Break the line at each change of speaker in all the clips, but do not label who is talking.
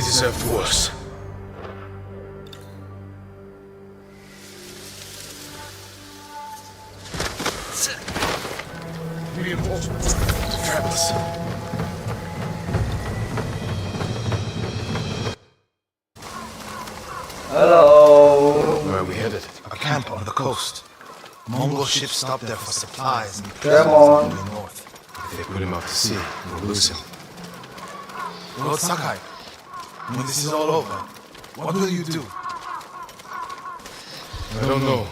deserved worse. Reinforcements to trap us.
Hello.
Where are we headed?
A camp on the coast. Mongol ships stop there for supplies and
Come on.
moving north.
If they put him out to sea, we'll lose him.
Lord Sakai, when this is all over, what will you do?
I don't know.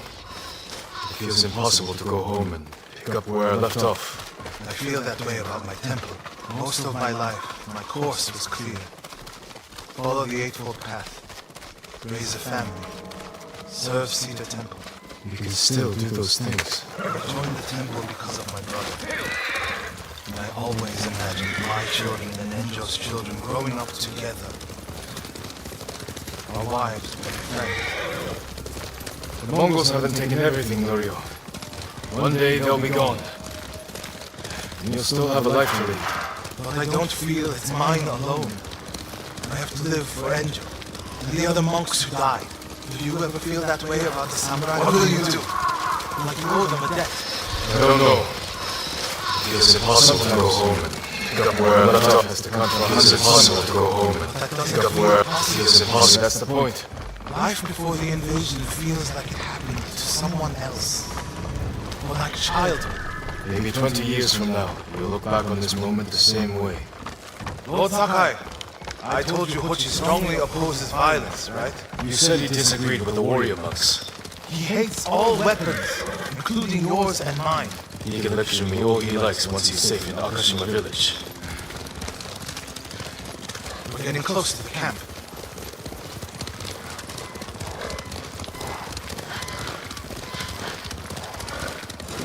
It feels impossible to go home and pick up where I left off.
I feel that way about my temple. Most of my life, my course was clear. Follow the Eightfold Path. Raise a family. Serve Cedar Temple.
You can still do those things.
I joined the temple because of my brother. And I always imagined my children and Enjo's children growing up together. Our wives would be friends.
The Mongols haven't taken everything, Norio. One day they'll be gone. And you'll still have a life to lead.
But I don't feel it's mine alone. I have to live for Enjo and the other monks who died. Do you ever feel that way about the samurai? What will you do? Like you owe them a debt.
I don't know. It feels impossible to go home and pick up where I left off. That's the contract. It's impossible to go home and pick up where it feels impossible. That's the point.
Life before the invasion feels like it happened to someone else. Or like childhood.
Maybe 20 years from now, we'll look back on this moment the same way.
Lord Sakai, I told you Hochi strongly opposes violence, right?
You said he disagreed with the warrior monks.
He hates all weapons, including yours and mine.
He can lecture me all he likes once he's safe in Akashima village.
We're getting close to the camp.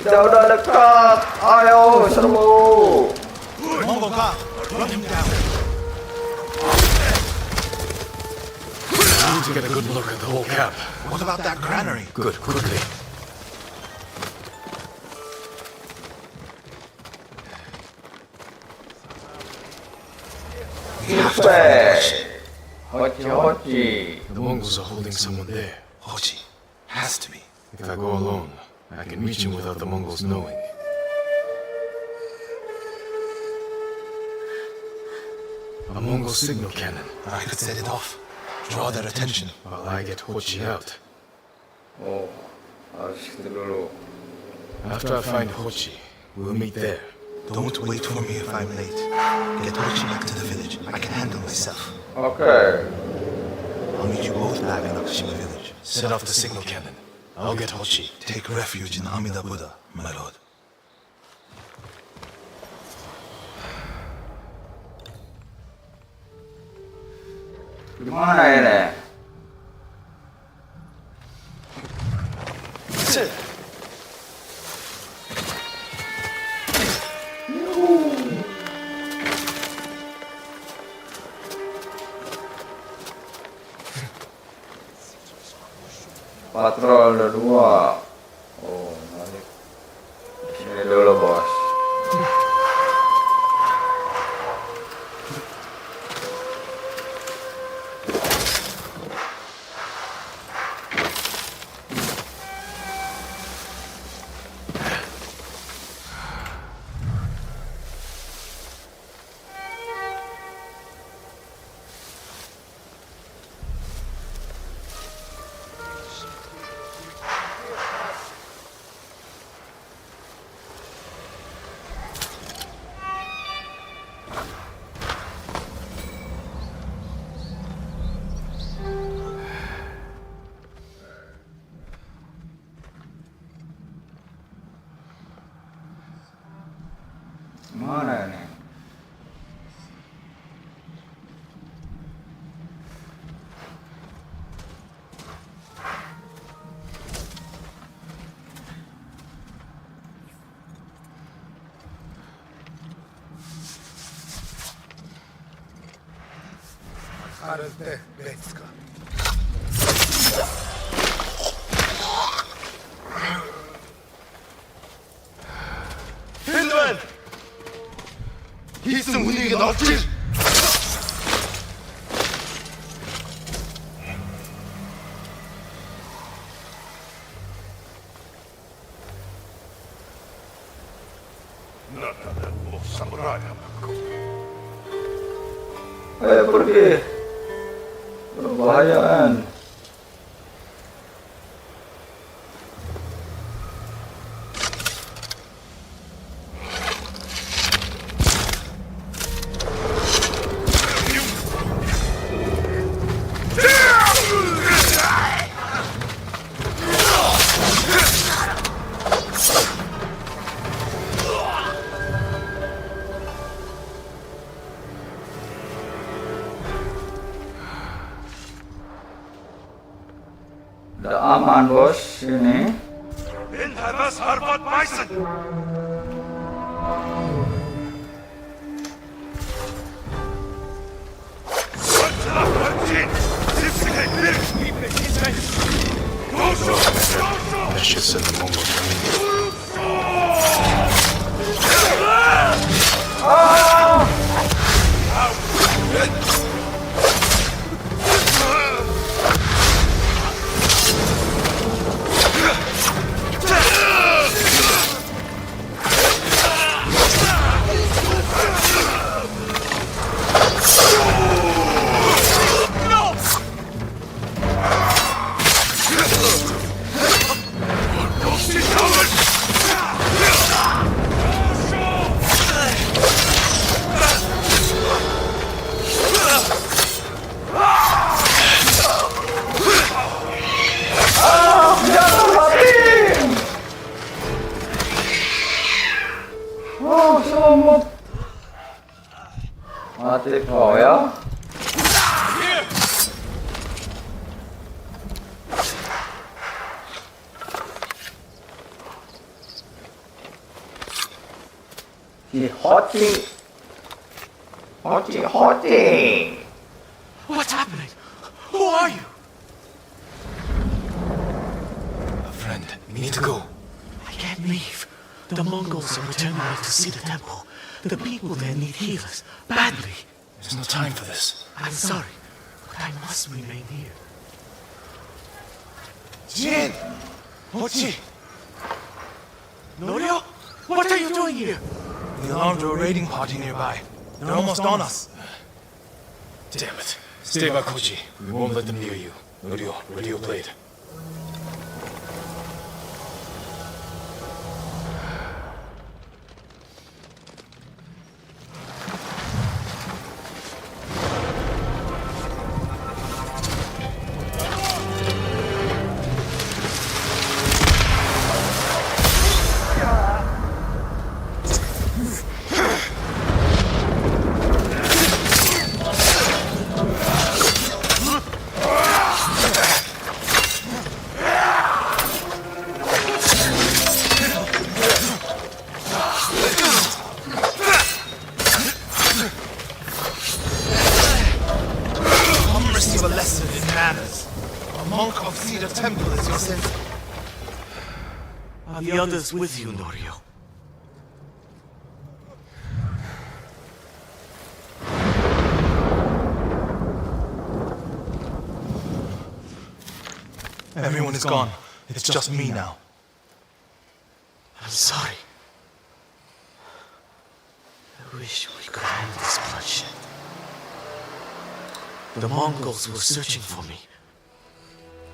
Udah dekat. Ayo serbu.
Mongol guard, run him down.
I need to get a good look at the whole camp.
What about that granary?
Good, quickly.
Hochi.
The Mongols are holding someone there.
Hochi. Has to be.
If I go alone, I can reach him without the Mongols knowing. A Mongol signal cannon.
I could set it off. Draw their attention.
While I get Hochi out.
Oh, harus gitu dulu.
After I find Hochi, we'll meet there.
Don't wait for me if I'm late. Get Hochi back to the village. I can handle myself.
Okay.
I'll meet you both back in Akashima village.
Set off the signal cannon. I'll get Hochi.
Take refuge in Amida Buddha, my lord.
Gimana ini?
Sit.
Patrol ada 2. Oh, balik. Sini dulu, bos. Mana ini?
Finland! 희승 분위기가 넓지?
Rayamaku.
Ayo pergi. Berbahaya kan. Udah aman bos ini.
Bilhemez harbat Bison! That should send the Mongols running.
Oh, selamat. Mati kau ya. Hoti.
What's happening? Who are you?
A friend, we need to go.
I can't leave. The Mongols are returning me to see the temple. The people there need healers, badly.
There's no time for this.
I'm sorry, but I must remain here.
Jin! Mochi!
Norio, what are you doing here?
We alarmed a raiding party nearby. They're almost on us.
Damn it. Stay back, Koji. We won't let them near you. Radio played.
Come receive a lesson in manners. A monk of Cedar Temple is your sensei.
Are the others with you, Norio?
Everyone is gone. It's just me now.
I'm sorry. I wish we could end this bloodshed. The Mongols were searching for me.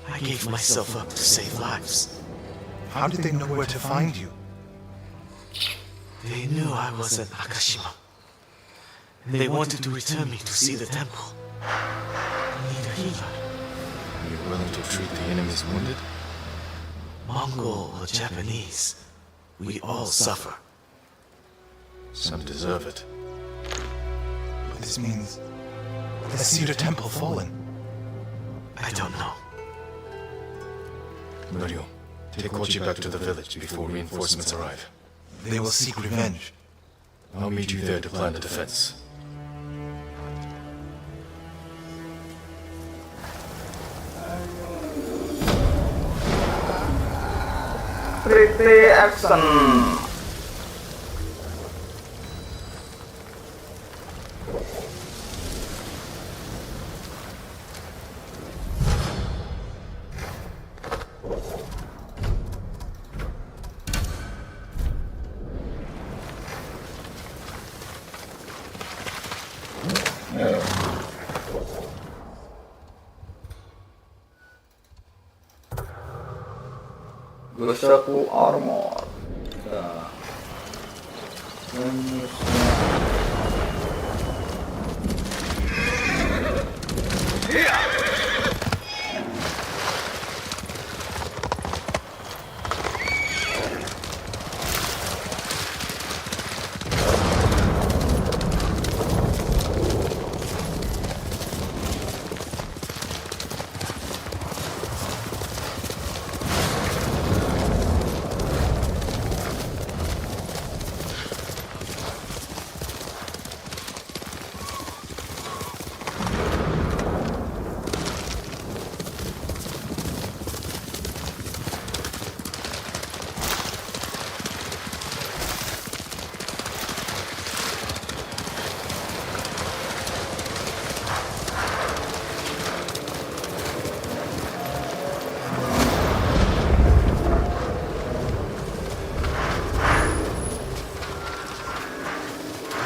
I gave myself up to save lives.
How did they know where to find you?
They knew I was at Akashima. And they wanted to return me to see the temple. I need a healer.
Are you willing to treat the enemy's wounded?
Mongol or Japanese, we all suffer.
Some deserve it.
This means the Cedar Temple fallen.
I don't know.
Norio, take Koji back to the village before reinforcements arrive.
They will seek revenge.
I'll meet you there to plan the defense.
Strictly action. Gosaku armor. Nah.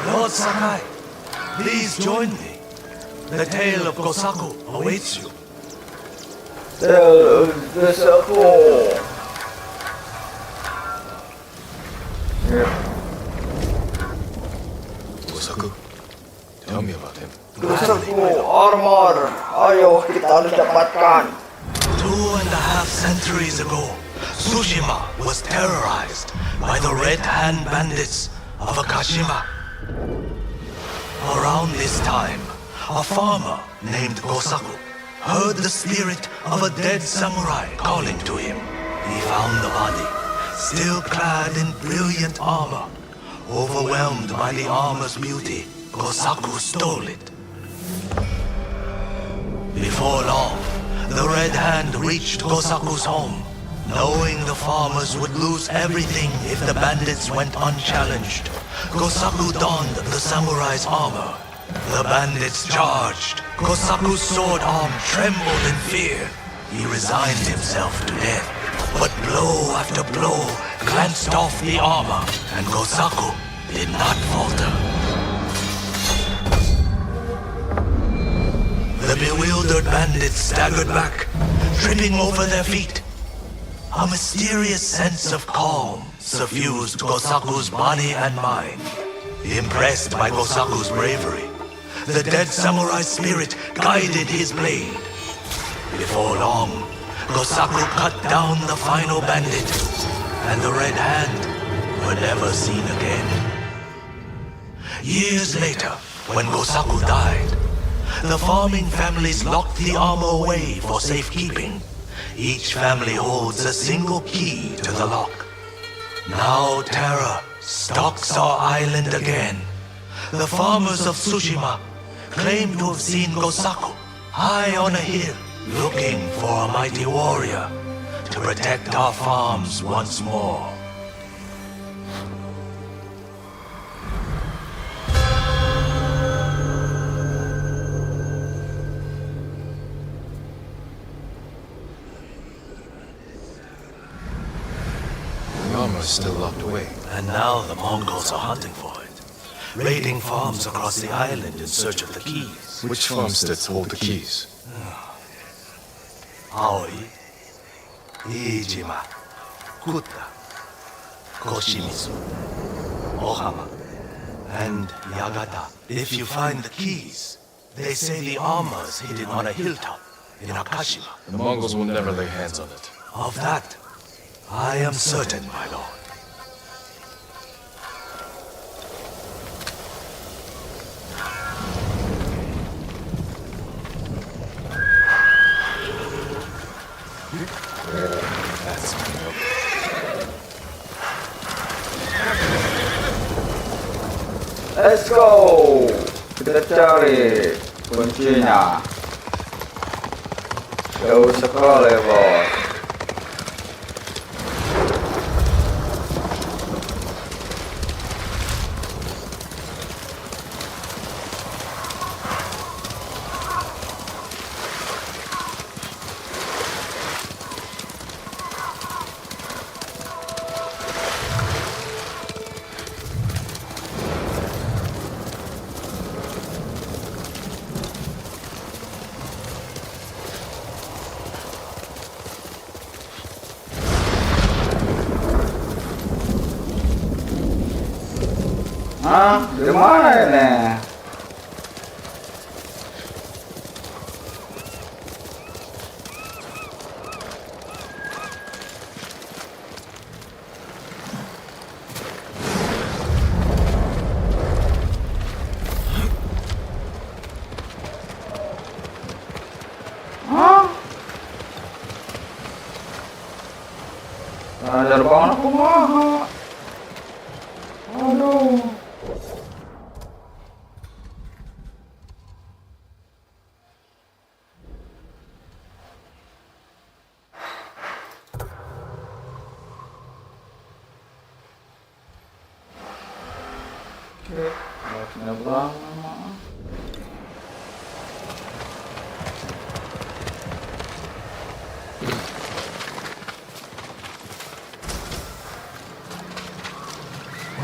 Lord Sakai, please join me. The tale of Gosaku awaits you.
Gosaku.
Gosaku, tell me about him.
Gosaku armor. Ayo kita harus dapatkan.
2.5 centuries ago, Tsushima was terrorized by the Red Hand bandits of Akashima. Around this time, a farmer named Gosaku heard the spirit of a dead samurai calling to him. He found the body, still clad in brilliant armor. Overwhelmed by the armor's beauty, Gosaku stole it. Before long, the Red Hand reached Gosaku's home. Knowing the farmers would lose everything if the bandits went unchallenged, Gosaku donned the samurai's armor. The bandits charged. Gosaku's sword arm trembled in fear. He resigned himself to death. But blow after blow glanced off the armor, and Gosaku did not falter. The bewildered bandits staggered back, tripping over their feet. A mysterious sense of calm suffused Gosaku's body and mind. Impressed by Gosaku's bravery, the dead samurai spirit guided his blade. Before long, Gosaku cut down the final bandit, and the Red Hand were never seen again. Years later, when Gosaku died, the farming families locked the armor away for safekeeping. Each family holds a single key to the lock. Now terror stalks our island again. The farmers of Tsushima claim to have seen Gosaku high on a hill, looking for a mighty warrior to protect our farms once more.
The armor is still locked away.
And now the Mongols are hunting for it, raiding farms across the island in search of the keys.
Which farmsteads hold the keys?
Aoi, Iijima, Kuta, Koshimizu, Ohama, and Yagata. If you find the keys, they say the armor is hidden on a hilltop in Akashima.
The Mongols will never lay hands on it.
Of that, I am certain, my lord.
That's my
Let's go. Kita cari kuncinya. Jauh sekali, bos. Hah? Gimana ini? Ajar banget aku mah. Aduh. Oke, harusnya banget mah.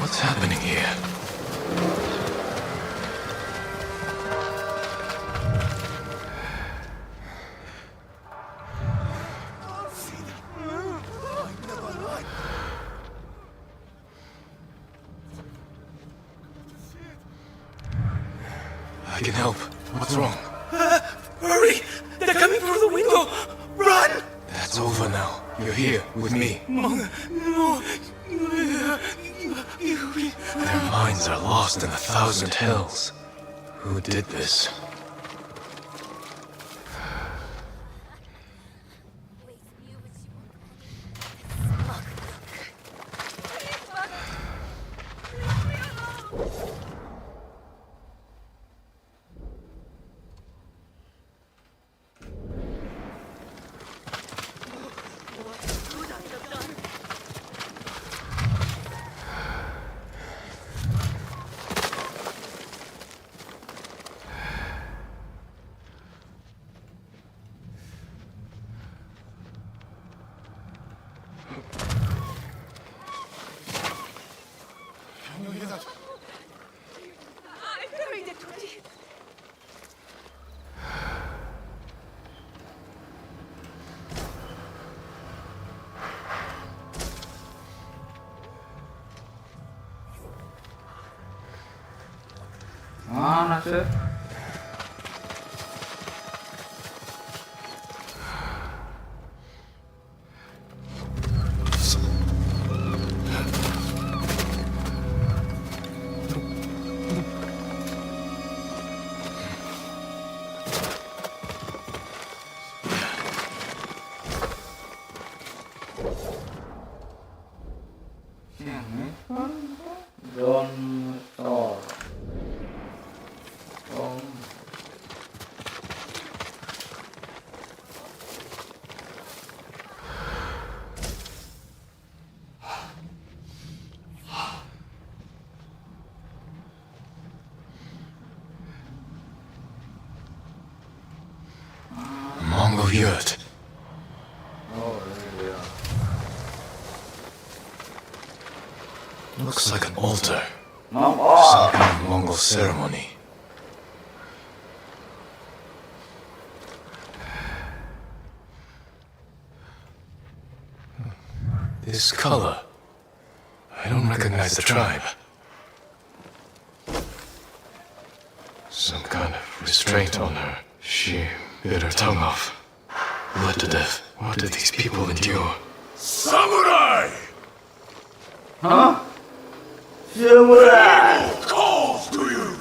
What's happening here? I can help. What's wrong?
Hurry! They're coming through the window! Run!
That's over now. You're here with me.
No.
Their minds are lost in 1,000 hells. Who did this?
Mana sih? Ini kan John Thor.
Mongol yurt.
Oh iya.
Looks like an altar.
Mongol.
Some kind of Mongol ceremony. This color. I don't recognize the tribe. Some kind of restraint on her. She bit her tongue off. Bled to death. What did these people endure?
Samurai!
Hah? Samurai.
Calls to you!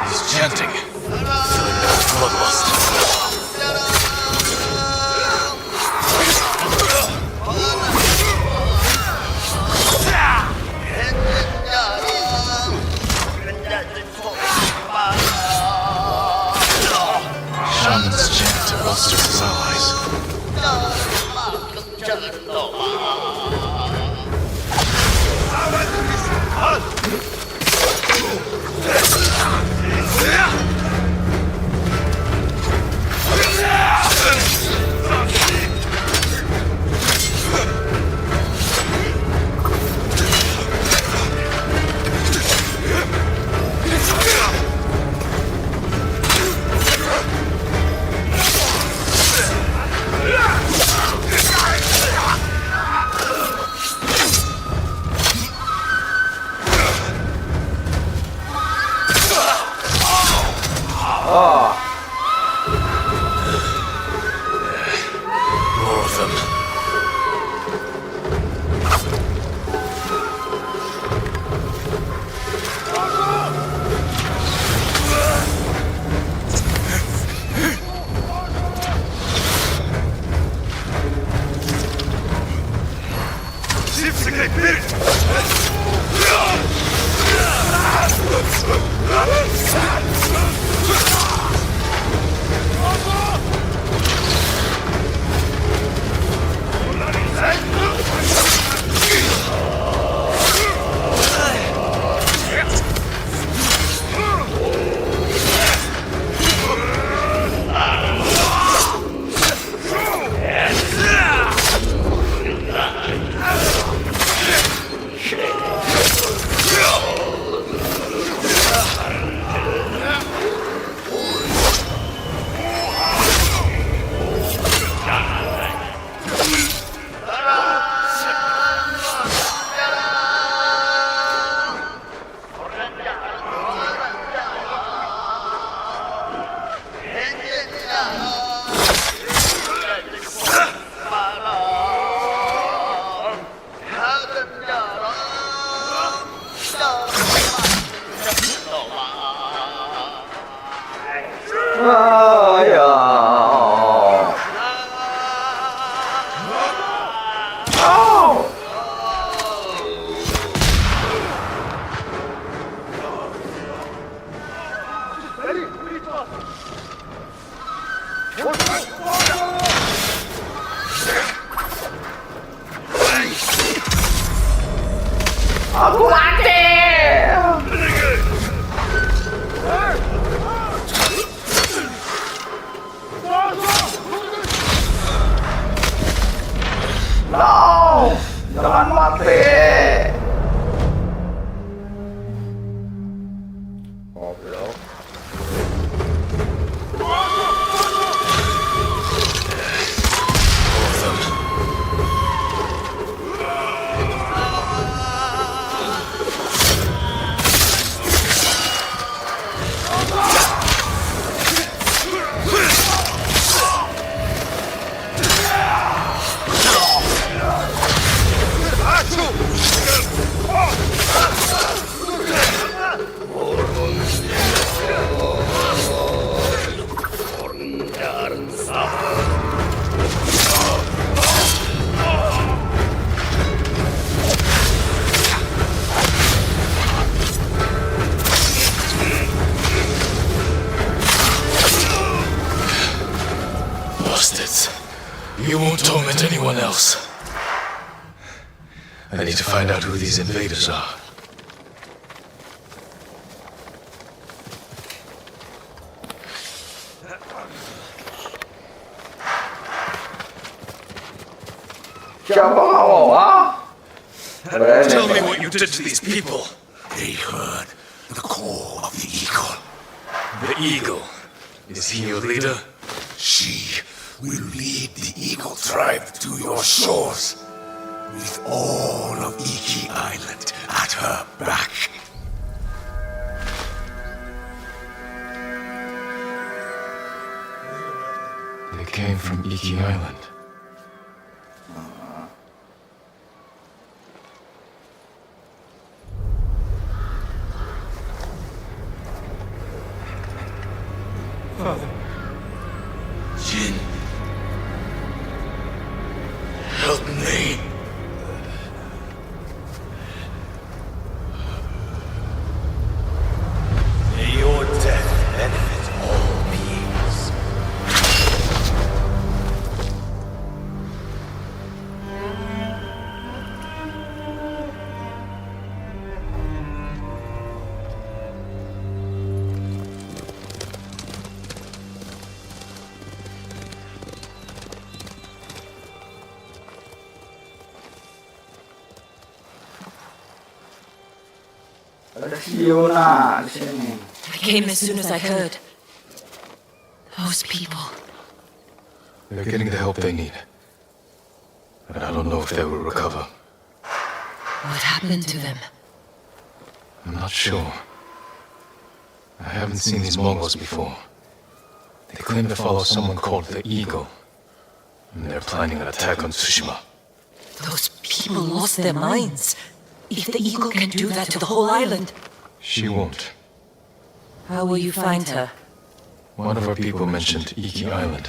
He's chanting, filling them with bloodlust. Shamans chant to bolster his allies.
More of them.
Aku mati. No, jangan mati. Goblok.
Bastards. You won't torment anyone else. I need to find out who these invaders are.
Siapa kamu, ha?
Tell me what you did to these people.
They heard the call of the eagle.
The eagle. Is he your leader?
She will lead the eagle tribe to your shores, with all of Iki Island at her back.
They came from Iki Island.
Jin, help me. May your death benefit all beings.
Ada Fiona di sini.
I came as soon as I heard. Those people.
They're getting the help they need. But I don't know if they will recover.
What happened to them?
I'm not sure. I haven't seen these Mongols before. claim to follow someone called the Eagle. And they're planning an attack on Tsushima.
Those people lost their minds. If the Eagle can do that to the whole island,
She won't.
how will you find her?
One of our people mentioned Iki Island.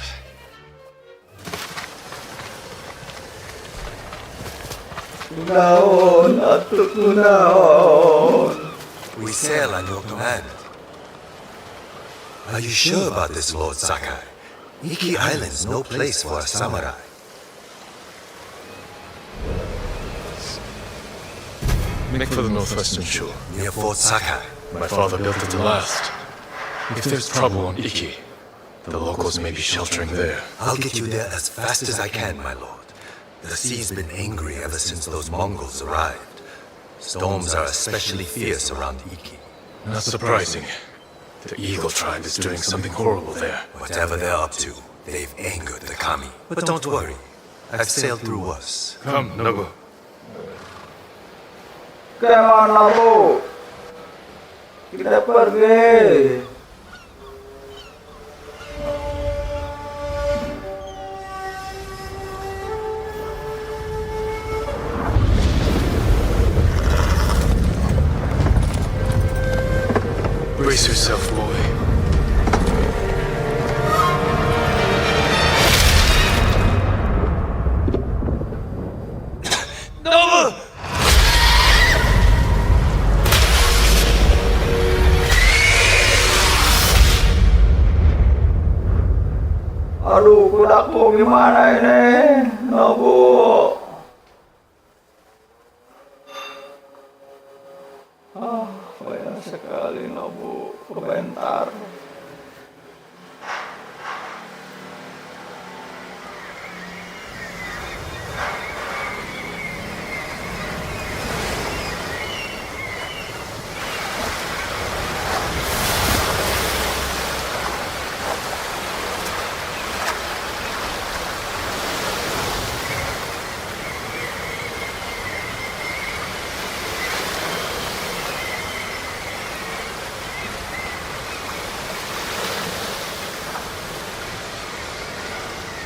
Naon, atuk mo naon.
We sail on your command. Are you sure about this, Lord Sakai? Iki Island's no place for a samurai.
Make for the northwestern shore.
Near Fort Sakai.
My father built it to last. If there's trouble on Iki, the locals may be sheltering there.
I'll get you there as fast as I can, my lord. The sea's been angry ever since those Mongols arrived. Storms are especially fierce around Iki.
Not surprising. The Eagle tribe is doing something horrible there.
Whatever they're up to, they've angered the kami. But don't worry. I've sailed through worse.
Come, Nobu.
Kemana, Bu? Kita pergi.
Brace yourself, boy.
Aduh, kudakku gimana ini? Nobu. Banyak sekali Nobu berbentar.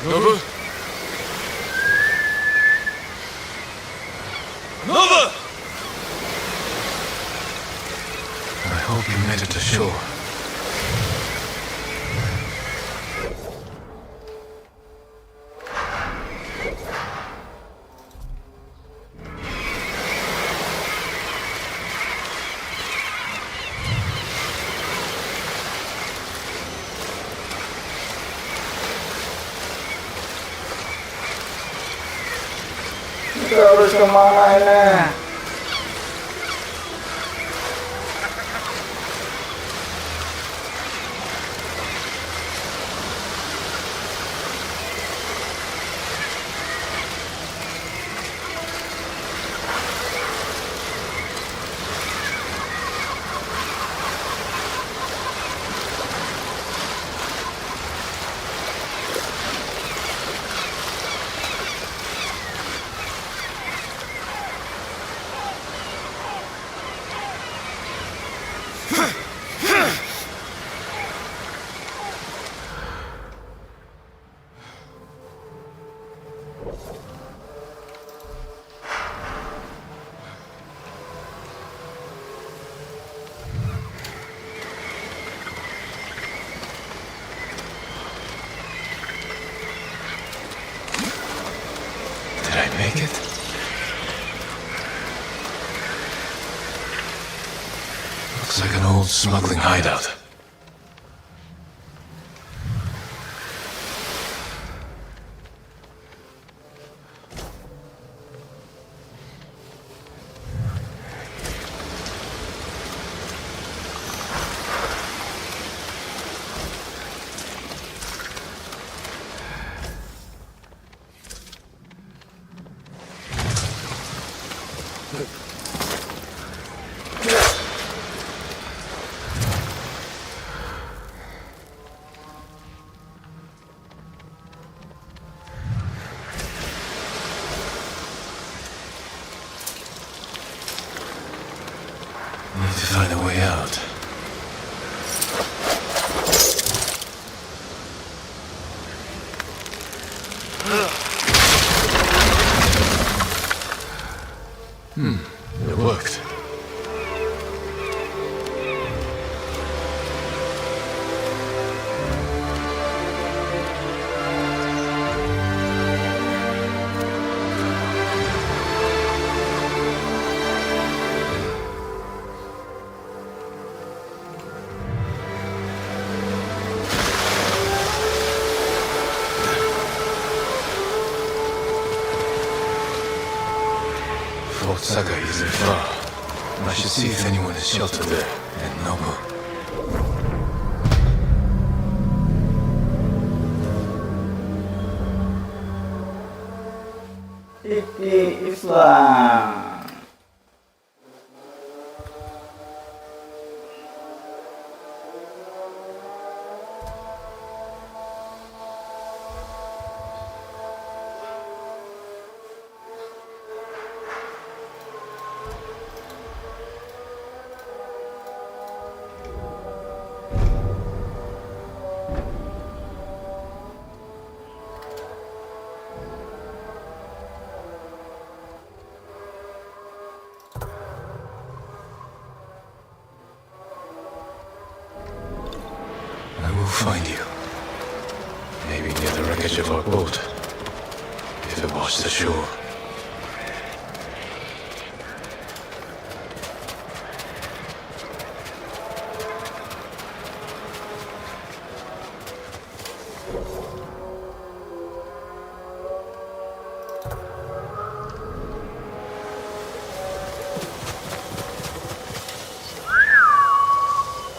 Nobu! Nova! I hope you made it to shore.
Kita harus kemana ini?
Did I make it? Looks like an old smuggling hideout. Need to find a way out. Saga isn't far. I should see if anyone is sheltered there. And Nobu.
Iki Islam.
I will find you. Maybe near the wreckage of our boat. If it washed ashore.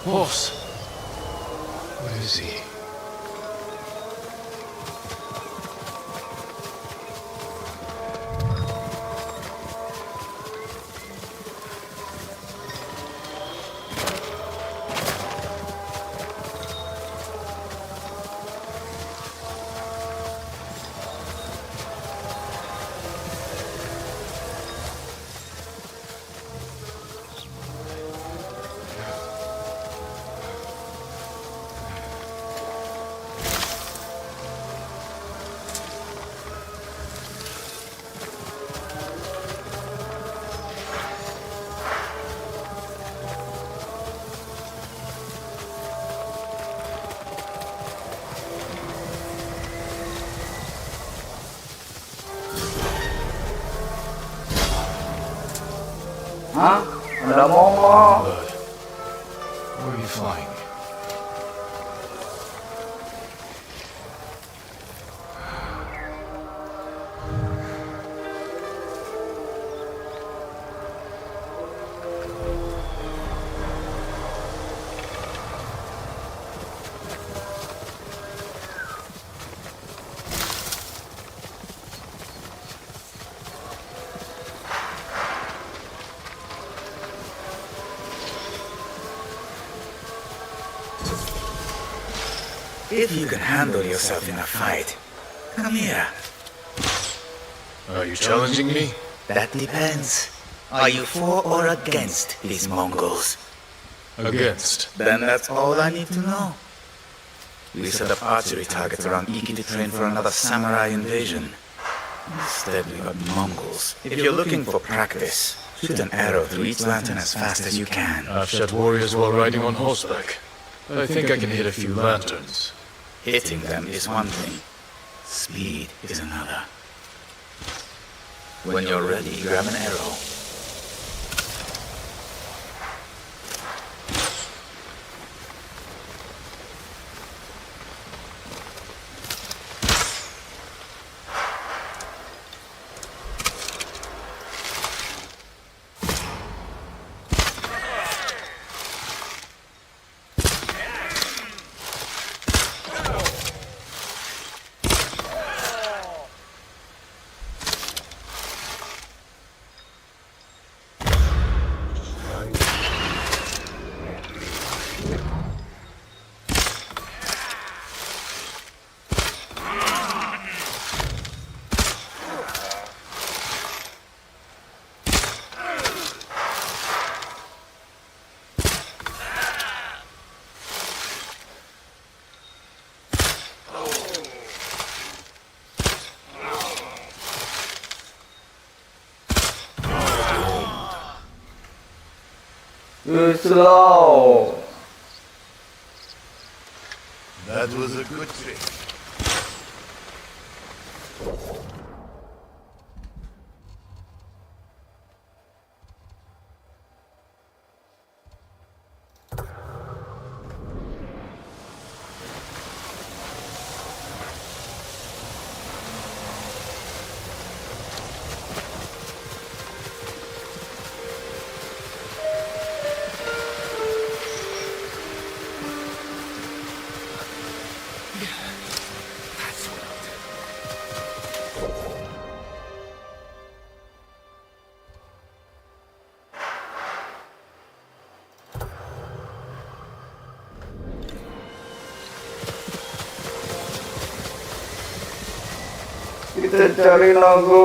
Horse! Where is he?
Hah? Ada Momo.
Bird. Where are you flying?
If you can handle yourself in a fight, come here.
Are you challenging me?
That depends. Are you for or against these Mongols?
Against.
Then that's all I need to know. We set up archery targets around Iki to train for another samurai invasion. Instead, we got Mongols. If you're looking for practice, shoot an arrow through each lantern as fast as you can.
I've shot warriors while riding on horseback. I think I can hit a few lanterns.
Hitting them is one thing. Speed is another. When you're ready, grab an arrow.
Too slow.
That was a good trick.
Kita cari naga.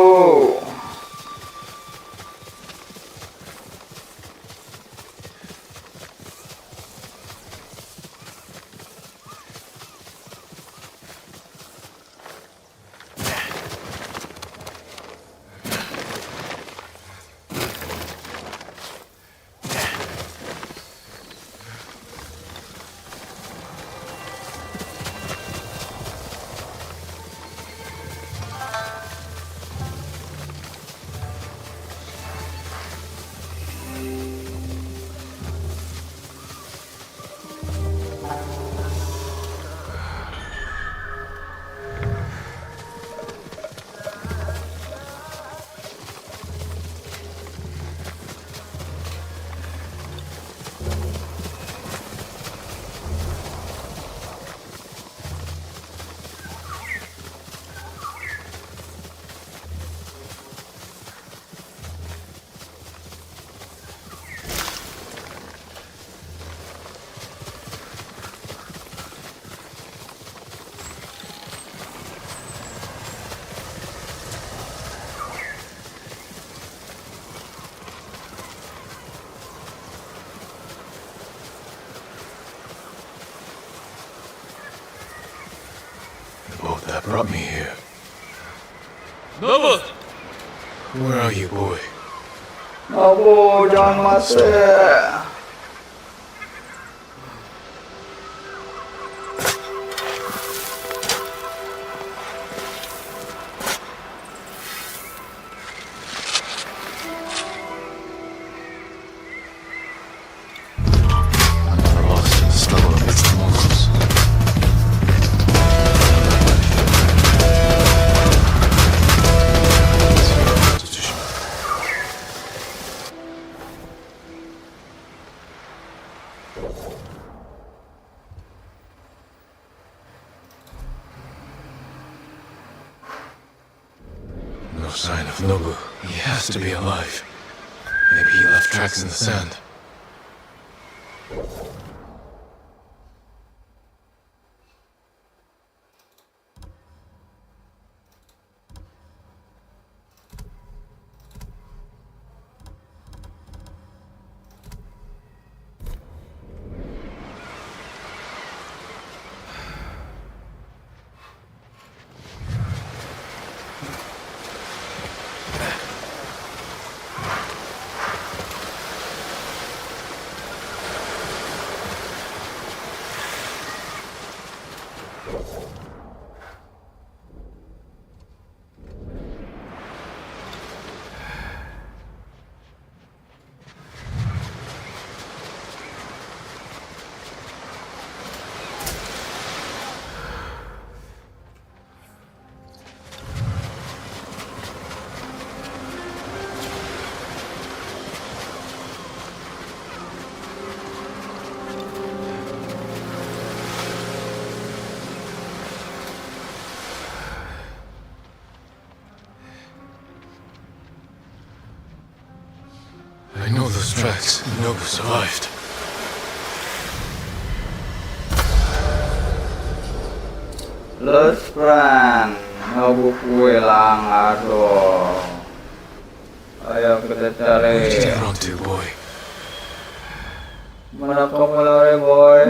The boat that brought me here.
Nova!
Where are you, boy?
Naga, jangan mati.
I'm never lost in the struggle against the Mongols. It's your constitution. No sign of Nobu. He has to be alive. Maybe he left tracks in the sand. I know those tracks. Nobu survived.
Let's run. Naga pulang, aduh. Ayo kita
Where did you
cari.
run to, boy?
Mana kamu lari, boy?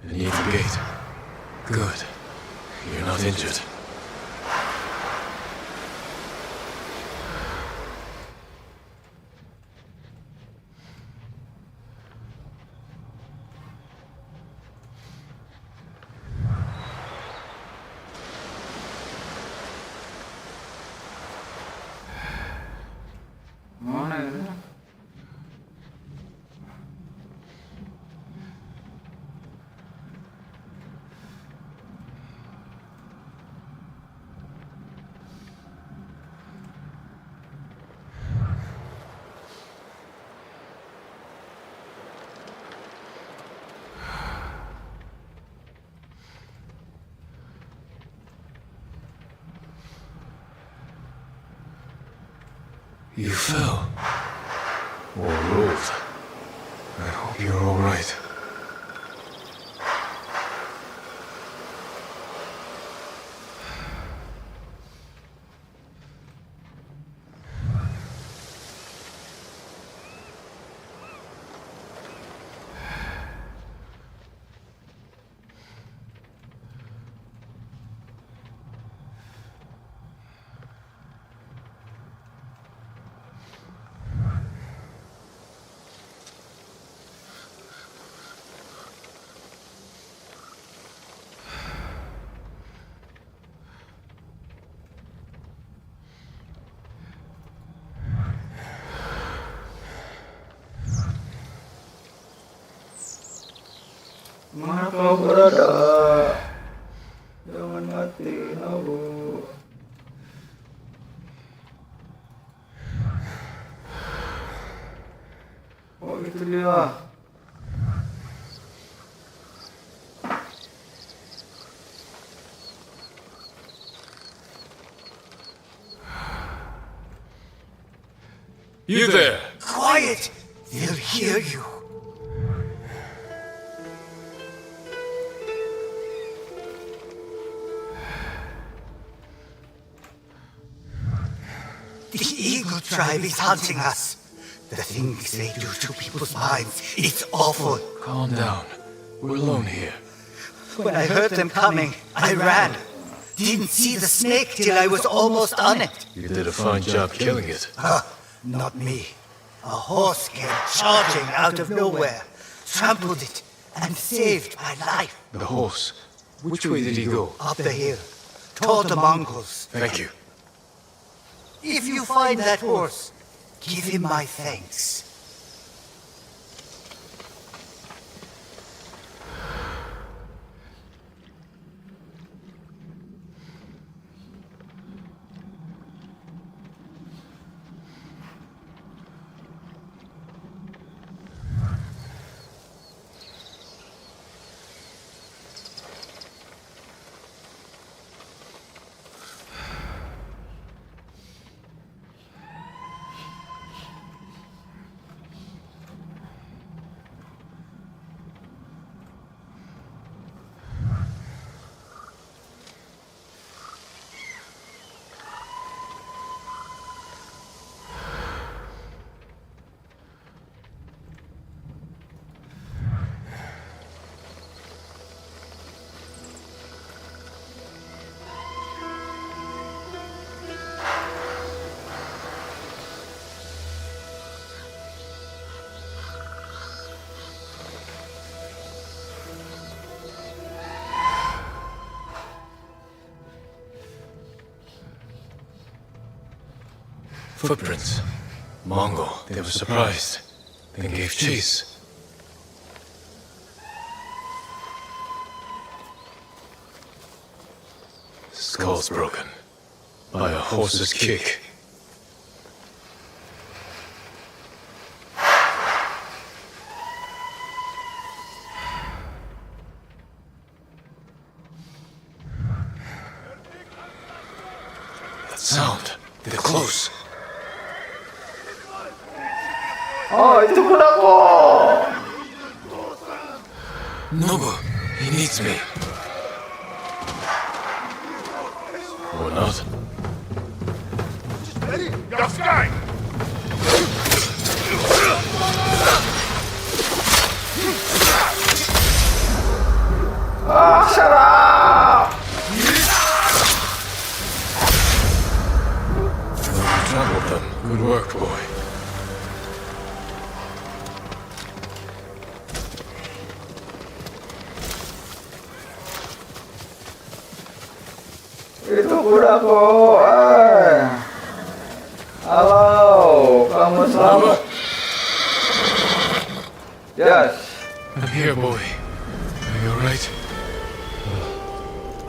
Beneath the gate. Good. You're not injured.
Mana ini?
You fell. Or rolled. I hope you're alright.
Mana kau berada? Jangan mati, Nabu. Oh, itu dia.
You there!
Quiet! They'll hear you. The Eagle tribe is hunting us. The things they do to people's minds, it's awful.
Calm down. We're alone here.
When I heard them coming, I ran. Didn't see the snake till I was almost on it.
You did a fine job killing it.
Not me. A horse came charging out of nowhere, trampled it, and saved my life.
The horse. Which way did he go?
Up the hill, toward the Mongols.
Thank you.
If you find that horse, give him my thanks.
Footprints. Mongol. They were surprised. Then gave chase. Skull's broken. By a horse's kick. That sound. They're close.
Oh, itu kudaku.
Nobu, he needs me. Or not.
Ah, sarap.
You trampled them. Good work, boy.
Itu kudaku. Halo, kamu selamat? Yes.
I'm here, boy. Are you alright?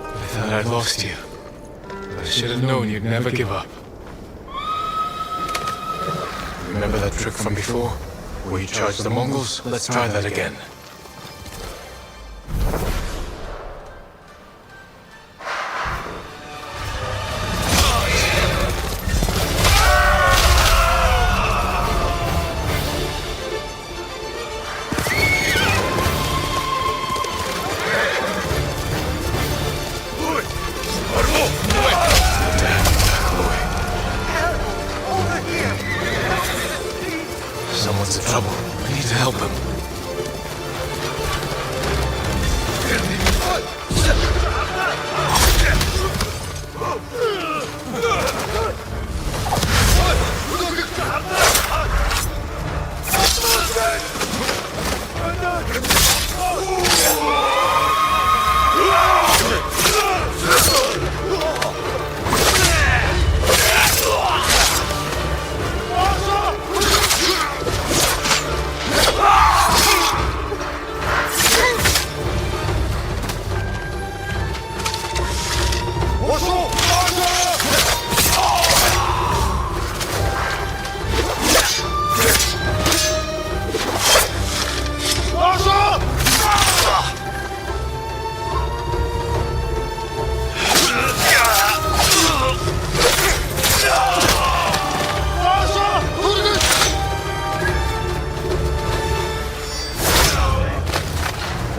I thought I'd lost you. I should have known you'd never give up. Remember that trick from before? Where you charged the Mongols? Let's try that again.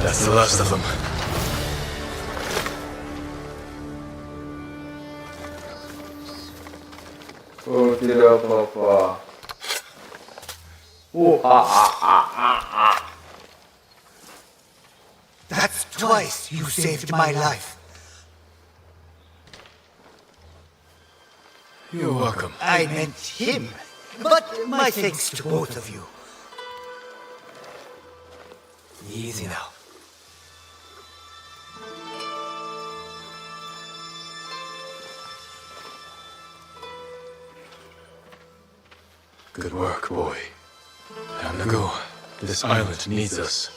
That's the last of them.
Oh, tidak apa-apa.
That's twice you saved my life.
You're welcome.
I meant him. But my thanks to both of you.
Easy now.
Good work, boy. Time to go. This island needs us.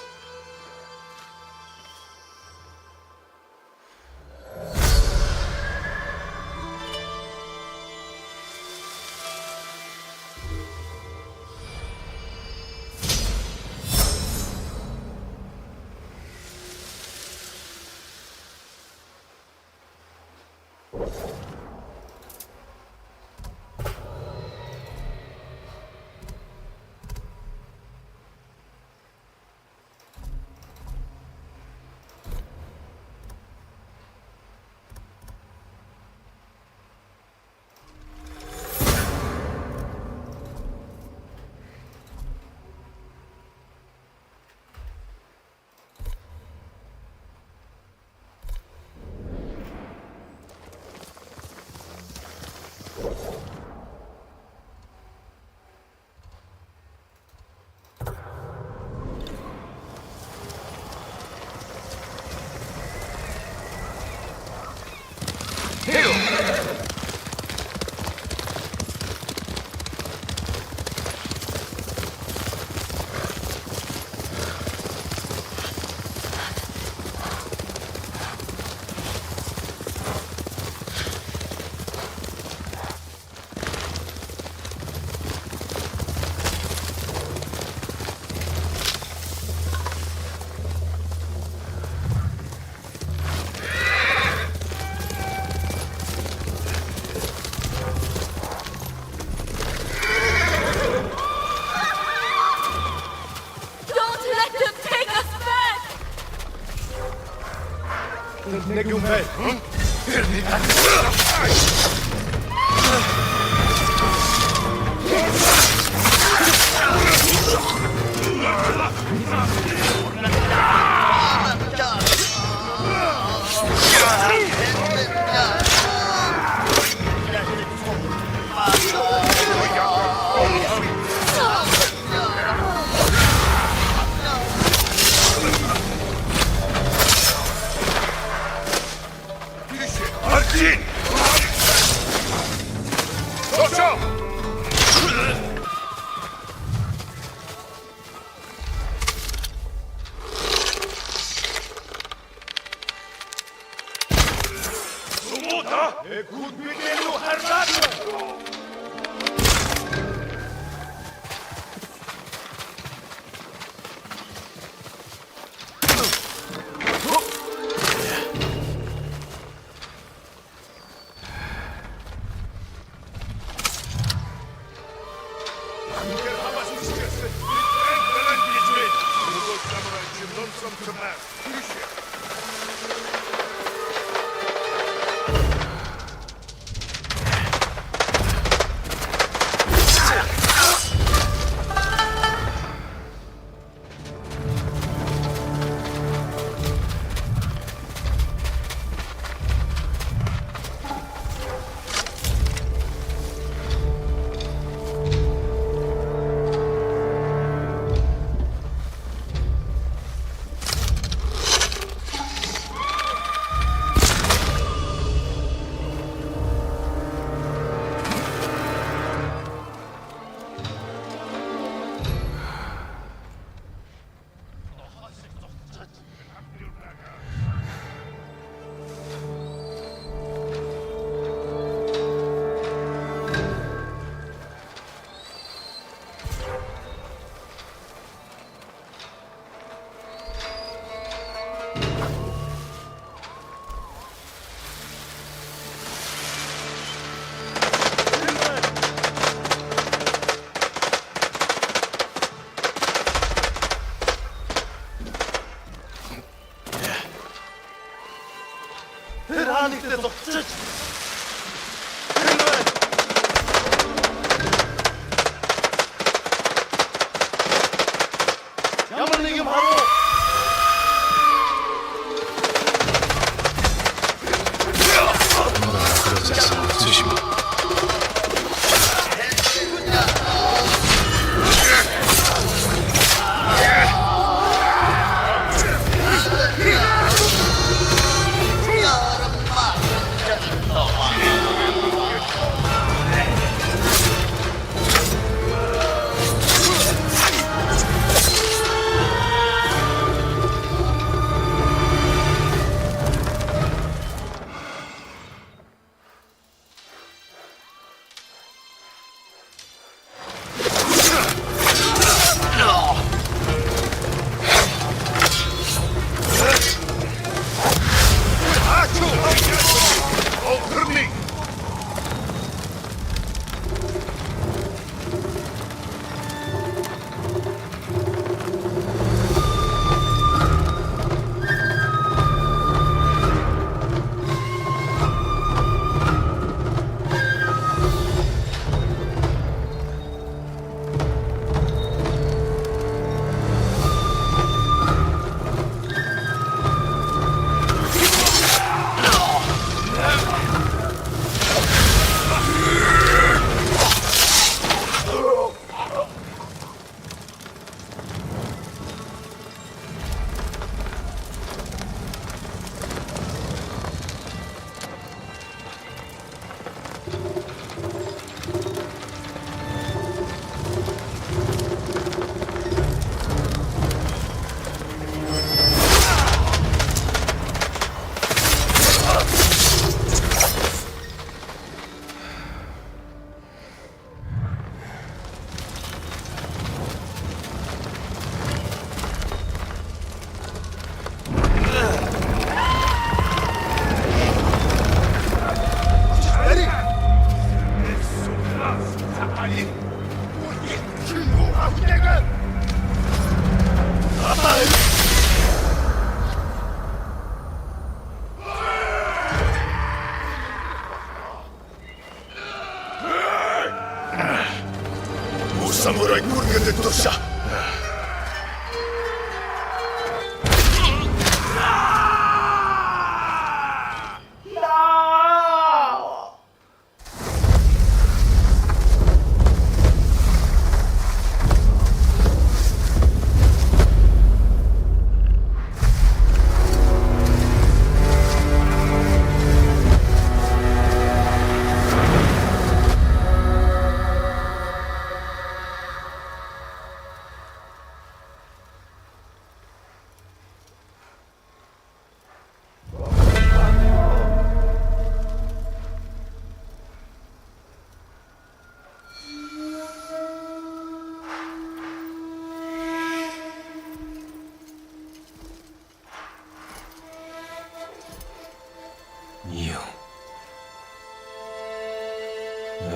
侍これがデッドした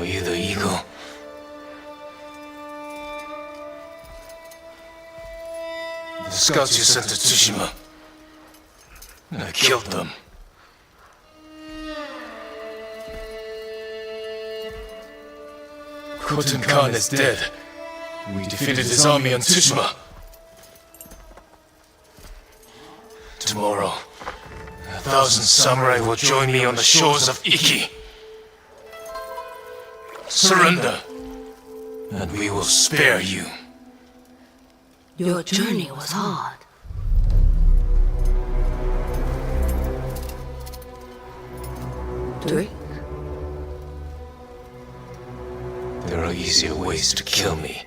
Are you the eagle? The scouts you sent to Tsushima. I killed them. Khotun Khan is dead. We defeated his army on Tsushima. Tomorrow, 1,000 samurai will join me on the shores of Iki. Surrender, and we will spare you.
Your journey was hard. Drink?
There are easier ways to kill me.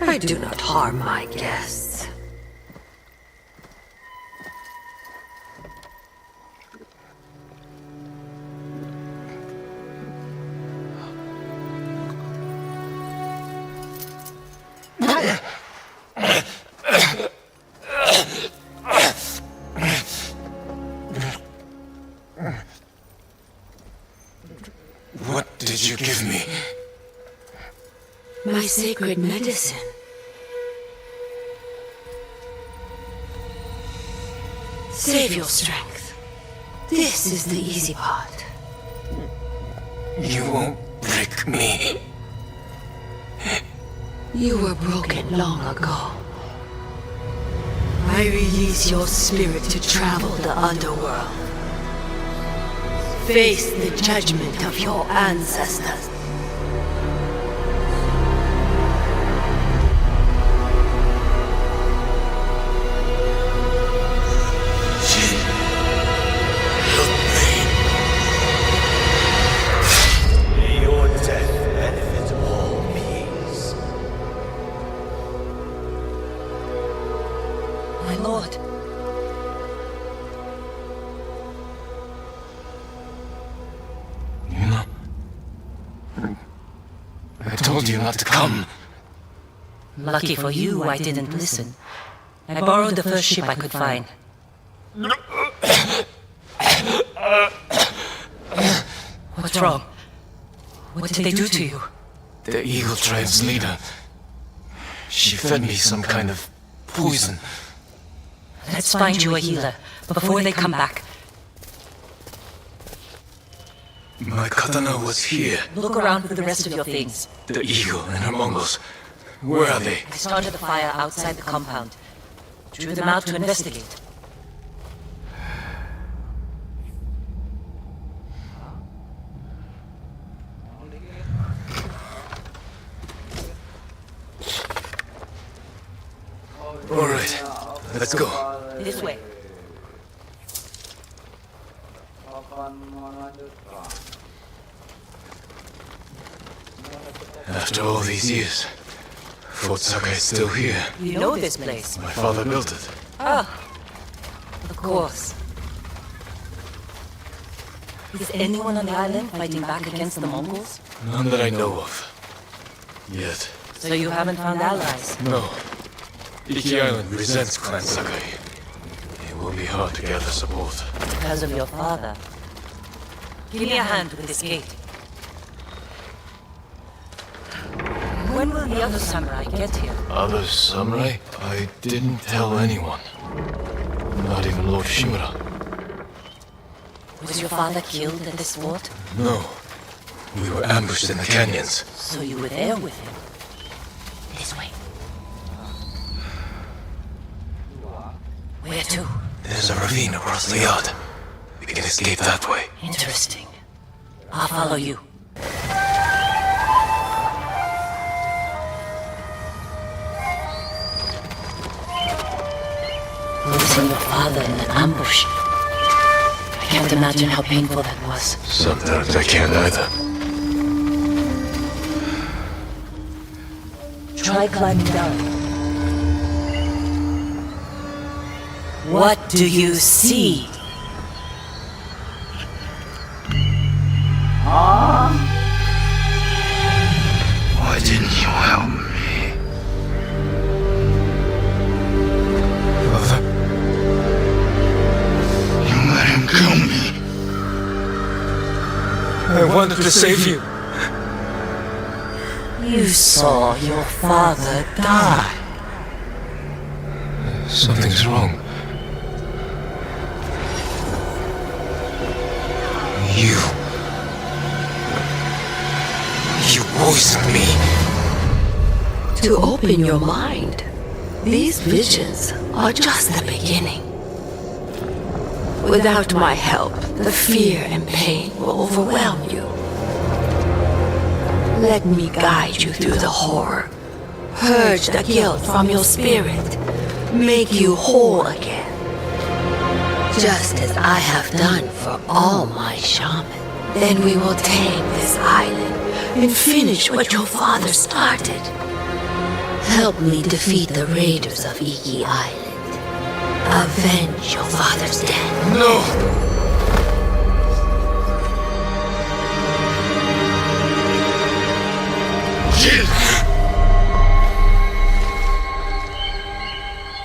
I do not harm my guests.
What did you give me?
My sacred medicine. Save your strength. This is the easy part.
You won't break me.
You were broken long ago. I release your spirit to travel the underworld. Face the judgment of your ancestors.
May your death benefit all beings.
My lord.
You know, I told you not to come.
Lucky for you, I didn't listen. I borrowed the first ship I could find. What's wrong? What did they do to you?
The Eagle Tribe's leader. She fed me some kind of poison.
Let's find you a healer before they come back.
My katana was here.
Look around for the rest of your things.
The Eagle and her Mongols. Where are they?
I started the fire outside the compound. Drew them out to investigate.
All right, let's go.
This way.
After all these years, Fort Suka is still here.
You know this place.
My father built it.
Ah, of course. Is anyone on the island fighting back against the Mongols?
None that I know of. Yet.
So you haven't found allies?
No. Iki Island resents Clan Sakai. It will be hard to gather support.
Because of your father. Give me a hand with this gate. When will the other samurai get here?
Other samurai? I didn't tell anyone. Not even Lord Shimura.
Was your father killed at this fort?
No. We were ambushed in the canyons.
So you were there with him? This way. Where to?
There's a ravine across the yard. We can escape that way.
Interesting. I'll follow you. Losing your father in an ambush. I can't imagine how painful that was.
Sometimes I can't either.
Try climbing down. What do you see?
Why didn't you help me? Father? You let him kill me. I wanted to save you.
You saw your father die.
Something's wrong. You poisoned me.
To open your mind, these visions are just the beginning. Without my help, the fear and pain will overwhelm you. Let me guide you through the horror, purge the guilt from your spirit, make you whole again. Just as I have done for all my shamans. Then we will tame this island and finish what your father started. Help me defeat the raiders of Iki Island. Avenge your father's death.
No!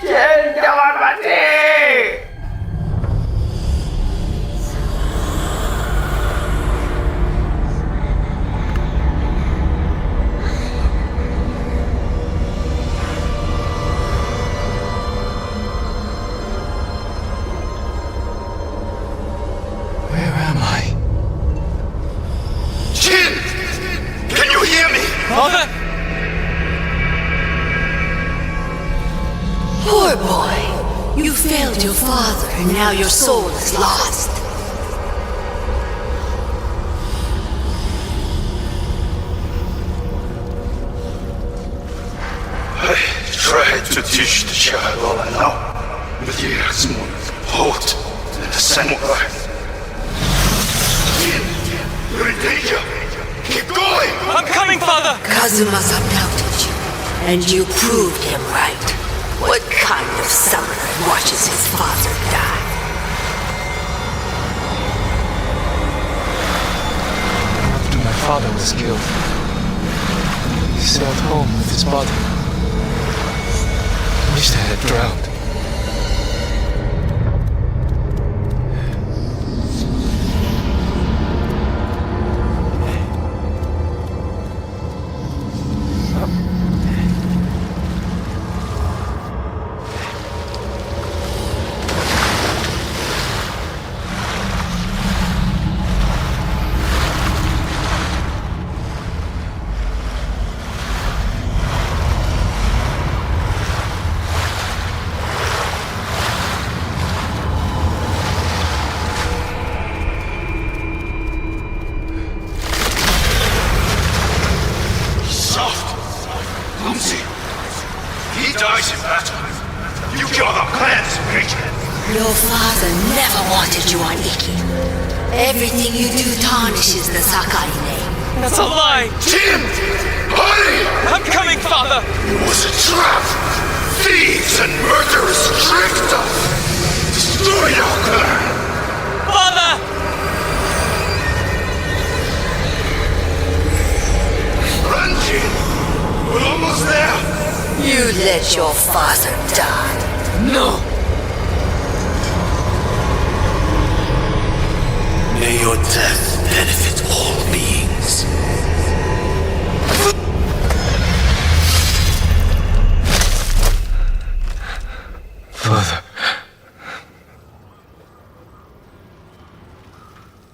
Jangan mati!
killed your father, and now your soul is lost.
I tried to teach the child all I know, but he has more hold than the samurai. You're in danger! Keep going!
I'm coming, father!
Kazumasa doubted you, and you proved him right. What kind of samurai watches his father die?
After my father was killed, he sailed home with his body. I wished I had drowned.
Your father never wanted you on Iki. Everything you do tarnishes the Sakai name.
That's a lie!
Tim! Hurry!
I'm coming, father!
It was a trap! Thieves and murderers tricked us! Destroyed our clan!
Father!
Run, Jin! We're almost there!
You let your father die. No!
May your death benefit all beings.
Father.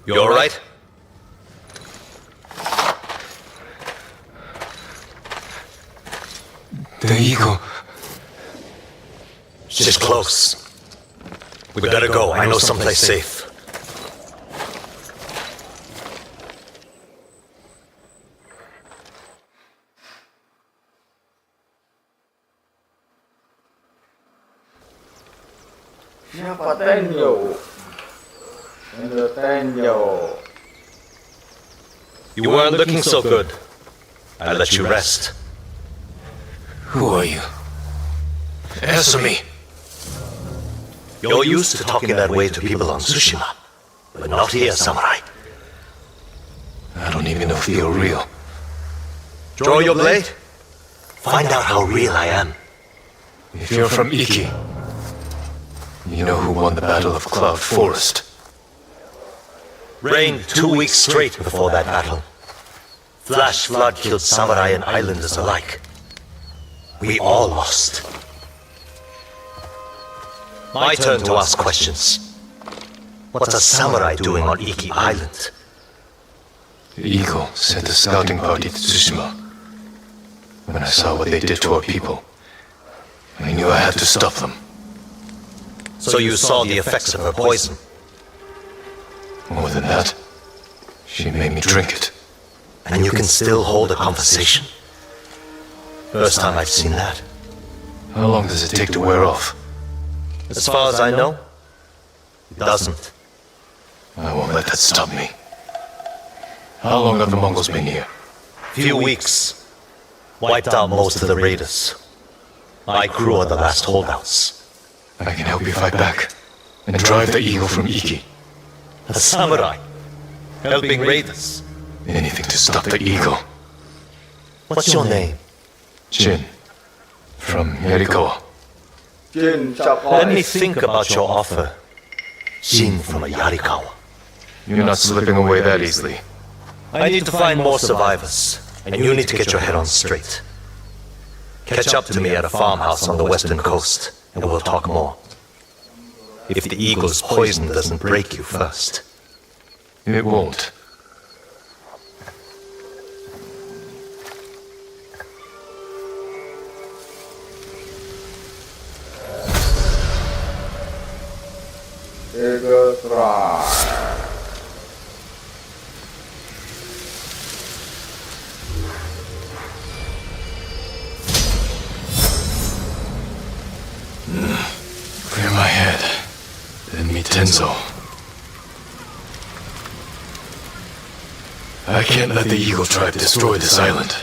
You alright?
The eagle.
She's close. We better go. I know someplace safe.
Siapa Tenyo? Tenyo.
You weren't looking so good. I let you rest.
Who are you? Answer me.
You're used to talking that way to people on Tsushima, but not here, samurai.
I don't even know if you're real.
Draw your blade. Find out how real I am.
If you're from Iki, you know who won the Battle of Cloud Forest.
Rained 2 weeks straight before that battle. Flash flood killed samurai and islanders alike. We all lost. My turn to ask questions. What's a samurai doing on Iki Island?
The Eagle sent a scouting party to Tsushima. When I saw what they did to our people, I knew I had to stop them.
So you saw the effects of her poison?
More than that, she made me drink it.
And you can still hold a conversation? First time I've seen that.
How long does it take to wear off?
As far as I know, it doesn't.
I won't let that stop me. How long have the Mongols been here?
Few weeks. Wiped out most of the raiders. My crew are the last holdouts.
I can help you fight back and drive the Eagle from Iki.
A samurai, helping raiders.
Anything to stop the Eagle.
What's your name?
Jin, from Yarikawa.
Jin,
Let me think about your offer. Jin from Yarikawa.
You're not slipping away that easily.
I need to find more survivors, and you need to get your head on straight. Catch up to me at a farmhouse on the western coast, and we'll talk more. If the eagle's poison doesn't break you first.
It won't.
Eagle Cry.
Clear my head. Then meet Tenzo. I can't let the Eagle Tribe destroy this island.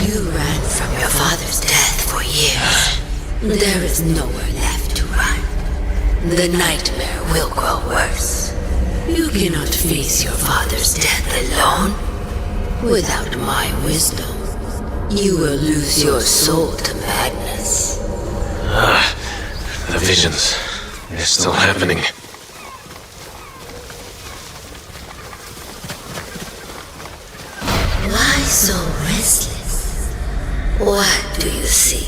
You ran from your father's death for years. There is nowhere left to run. The nightmare will grow worse. You cannot face your father's death alone. Without my wisdom, you will lose your soul to madness.
The visions. They're still happening.
Why so restless? What do you seek?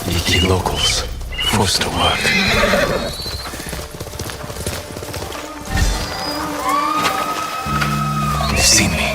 Iki locals, forced to work. They've seen me.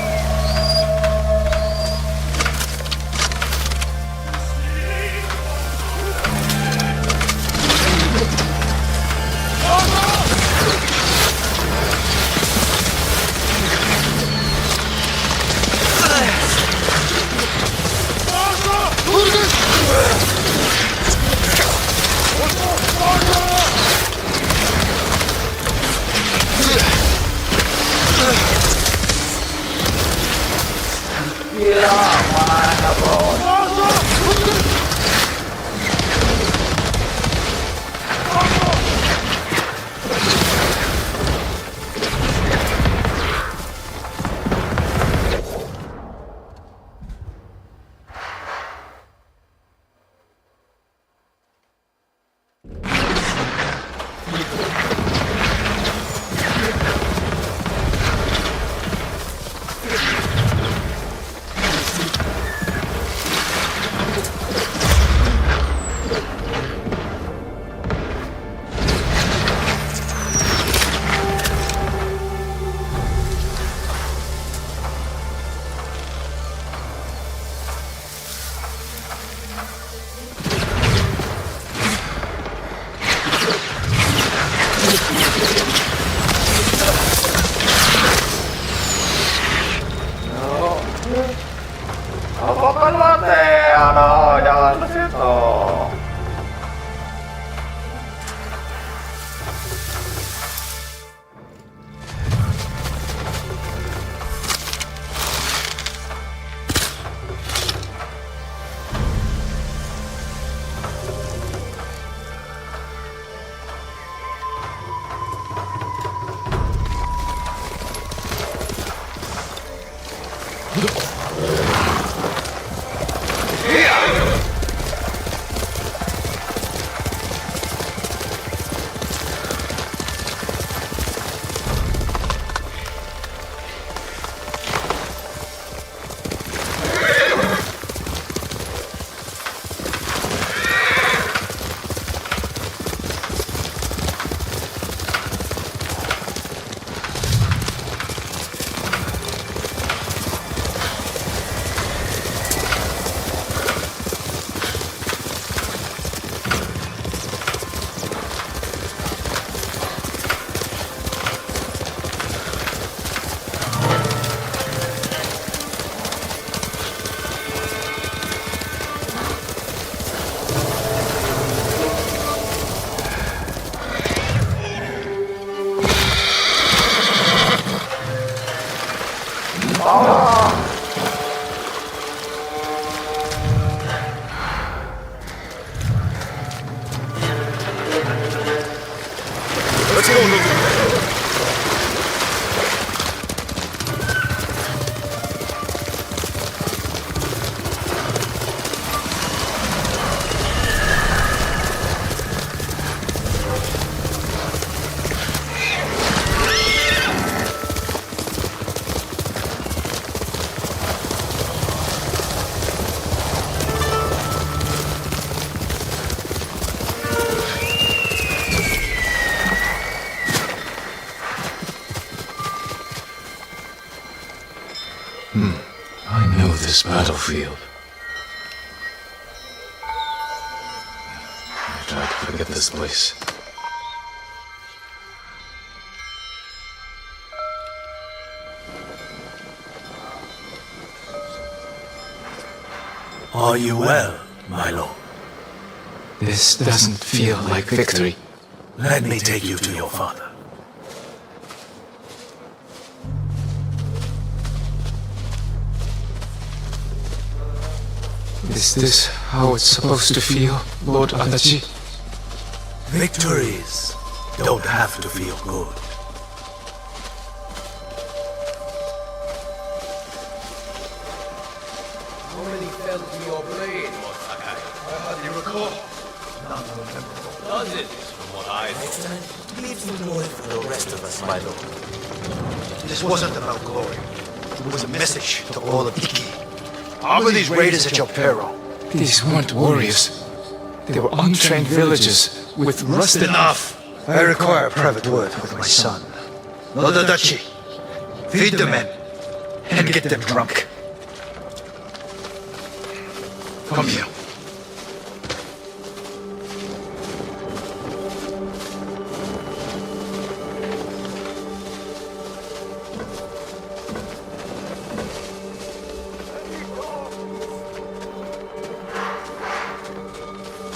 Apa kan mati? Aduh, jangan ke situ.
Let's go, Dukungan. I know this battlefield. I tried to forget this place.
Are you well, my lord?
This doesn't feel like victory.
Let me take you to your father.
Is this how it's supposed to feel, Lord Adachi?
Victories don't have to feel good.
How many fell to your blade, Lord Sakai? I hardly recall. Not memorable. Dozens, from what I know.
Leave the glory for the rest of us, my lord. This wasn't about glory. It was a message to all of Iki. Armor these raiders at your peril.
These weren't warriors. They were untrained villagers with rusted...
Enough! I require a private word with my son. Lord Adachi, feed the men and get them drunk. Come here.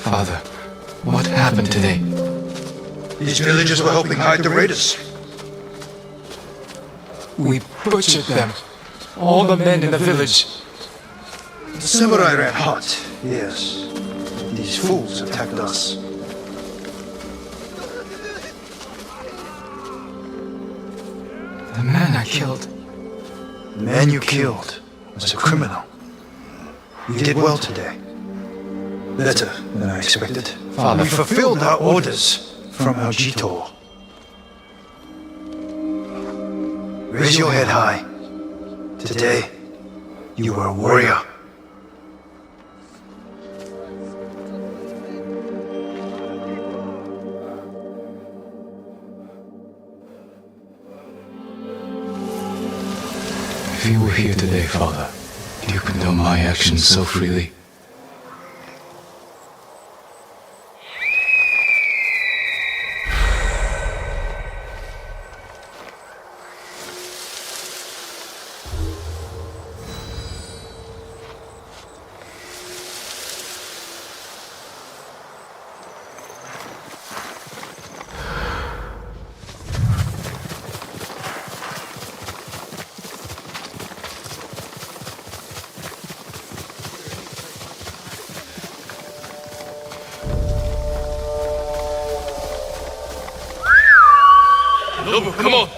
Father, what happened today?
These villagers were helping hide the raiders.
We butchered them. All the men in the village.
The samurai ran hot, yes. These fools attacked us.
The man I killed.
The man you killed was a criminal. You did well today. Better than I expected.
Father.
We fulfilled our orders from our Jito. Raise your head high. Today, you are a warrior.
If you were here today, Father, you condone my actions so freely.
Nobu, come on!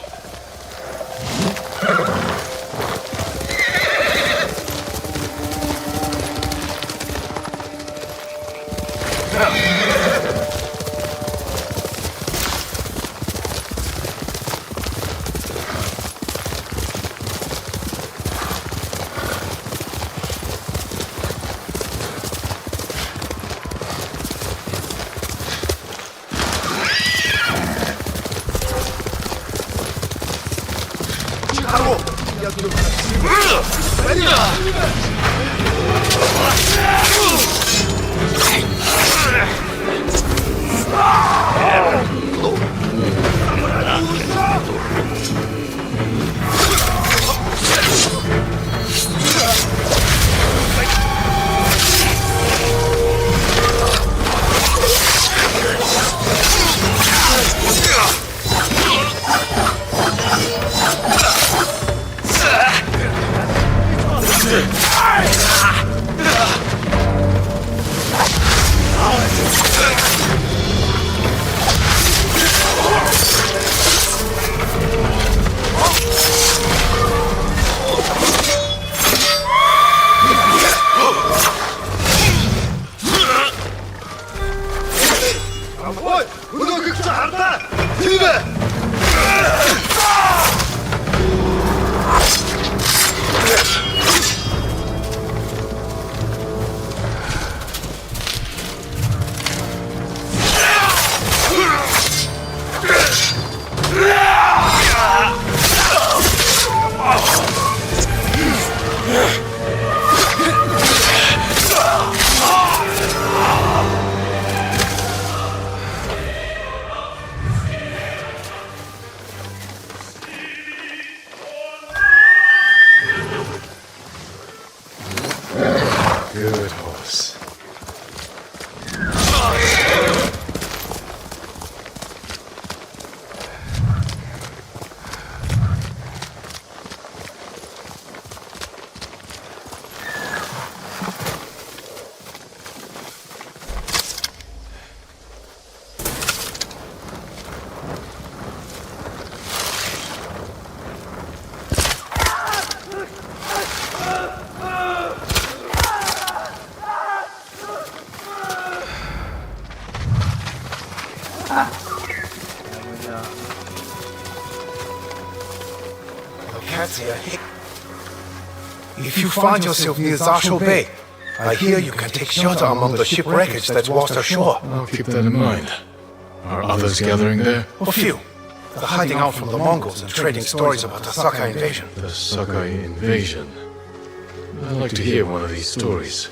Good horse.
If you find yourself near Zasho Bay, I hear you can take shelter among the ship wreckage that's washed ashore.
I'll keep that in mind. Are others gathering there?
A few. They're hiding out from the Mongols and trading stories about the Sakai invasion.
The Sakai invasion. I'd like to hear one of these stories.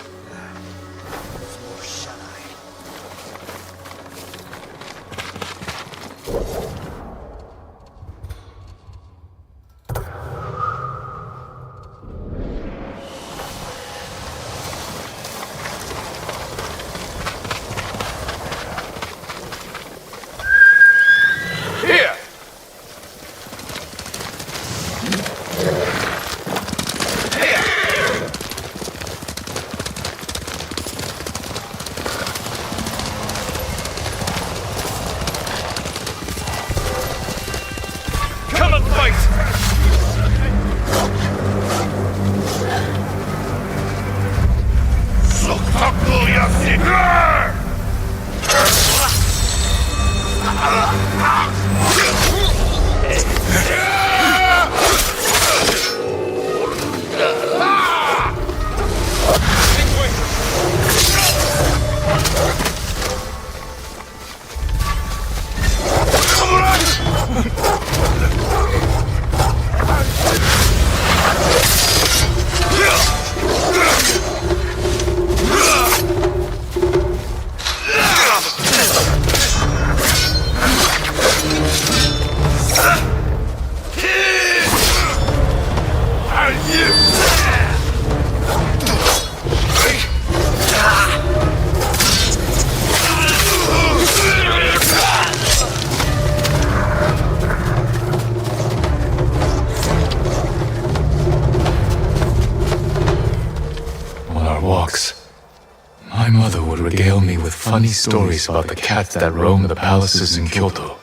My mother would regale me with funny stories about the cats that roam the palaces in Kyoto.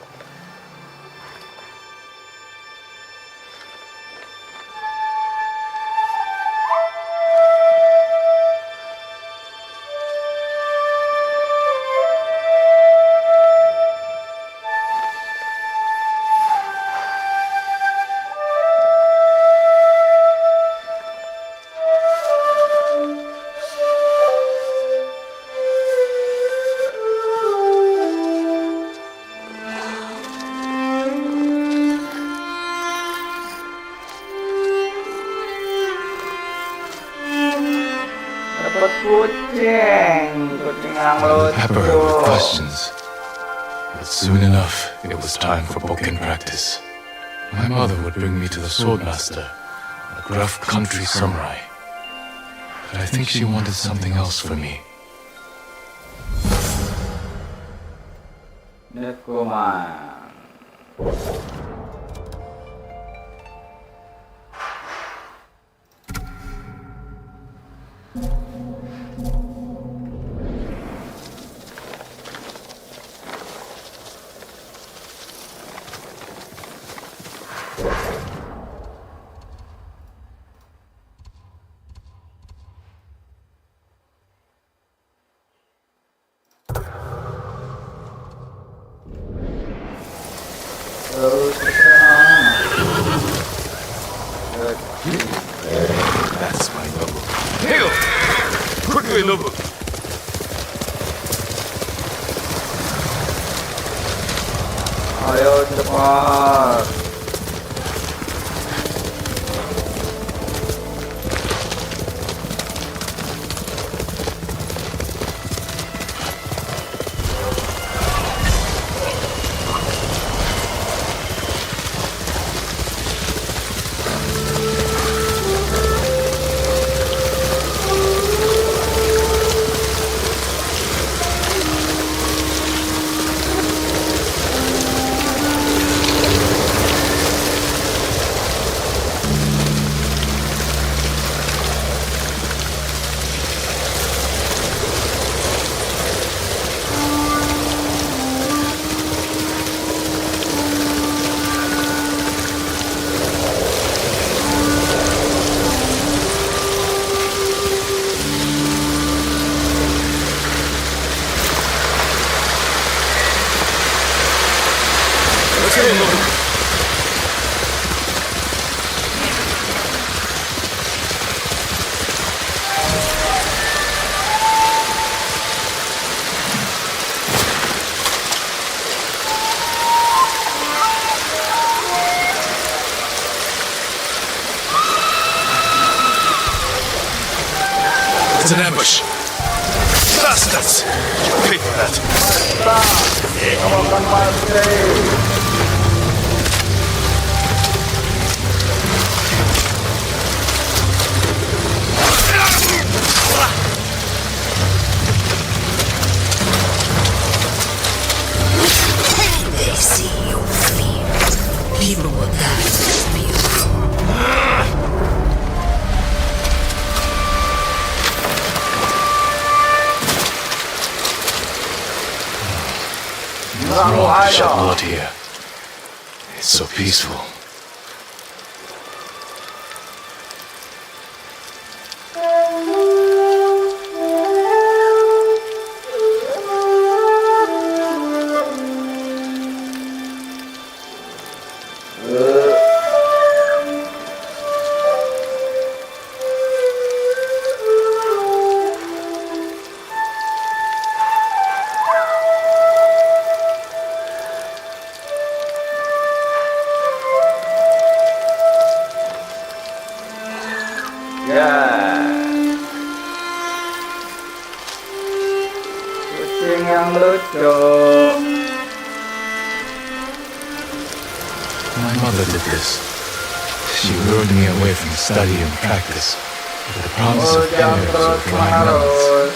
Pepper her with questions. But soon enough, it was time for Bokken practice. My mother would bring me to the swordmaster, a gruff country samurai. But I think she wanted something else for me.
Dukungan.
That's my noble.
Hail! Quickly, Nobu!
Ayo cepat.
It's an ambush. Bastards! Pay for that.
They see your fear. People will die just for you.
It's wrong to shed blood here. It's so peaceful.
Kucing yang lucu.
My mother did this. She lured me away from study and practice with the promise of
Yang
pears
terus
or flying melons.
menerus.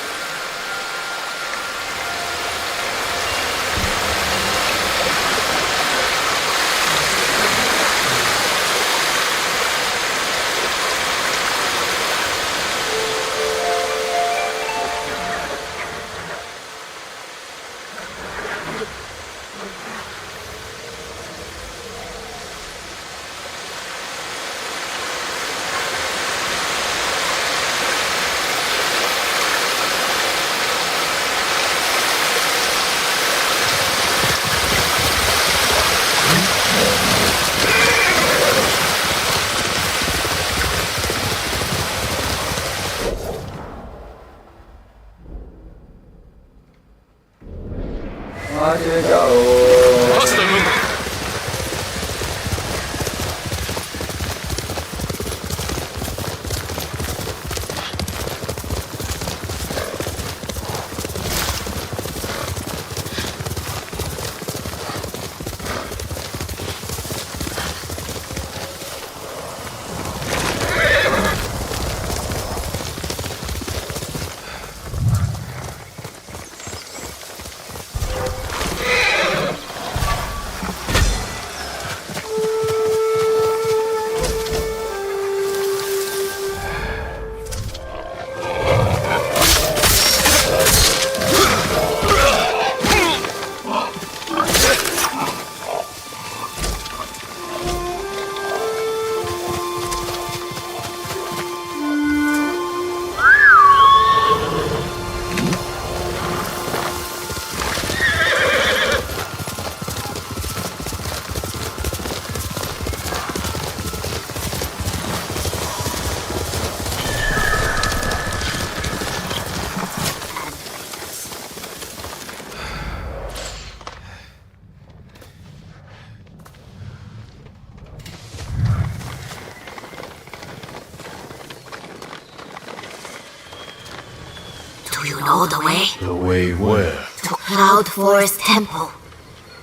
know the way?
The way where?
To Cloud Forest Temple.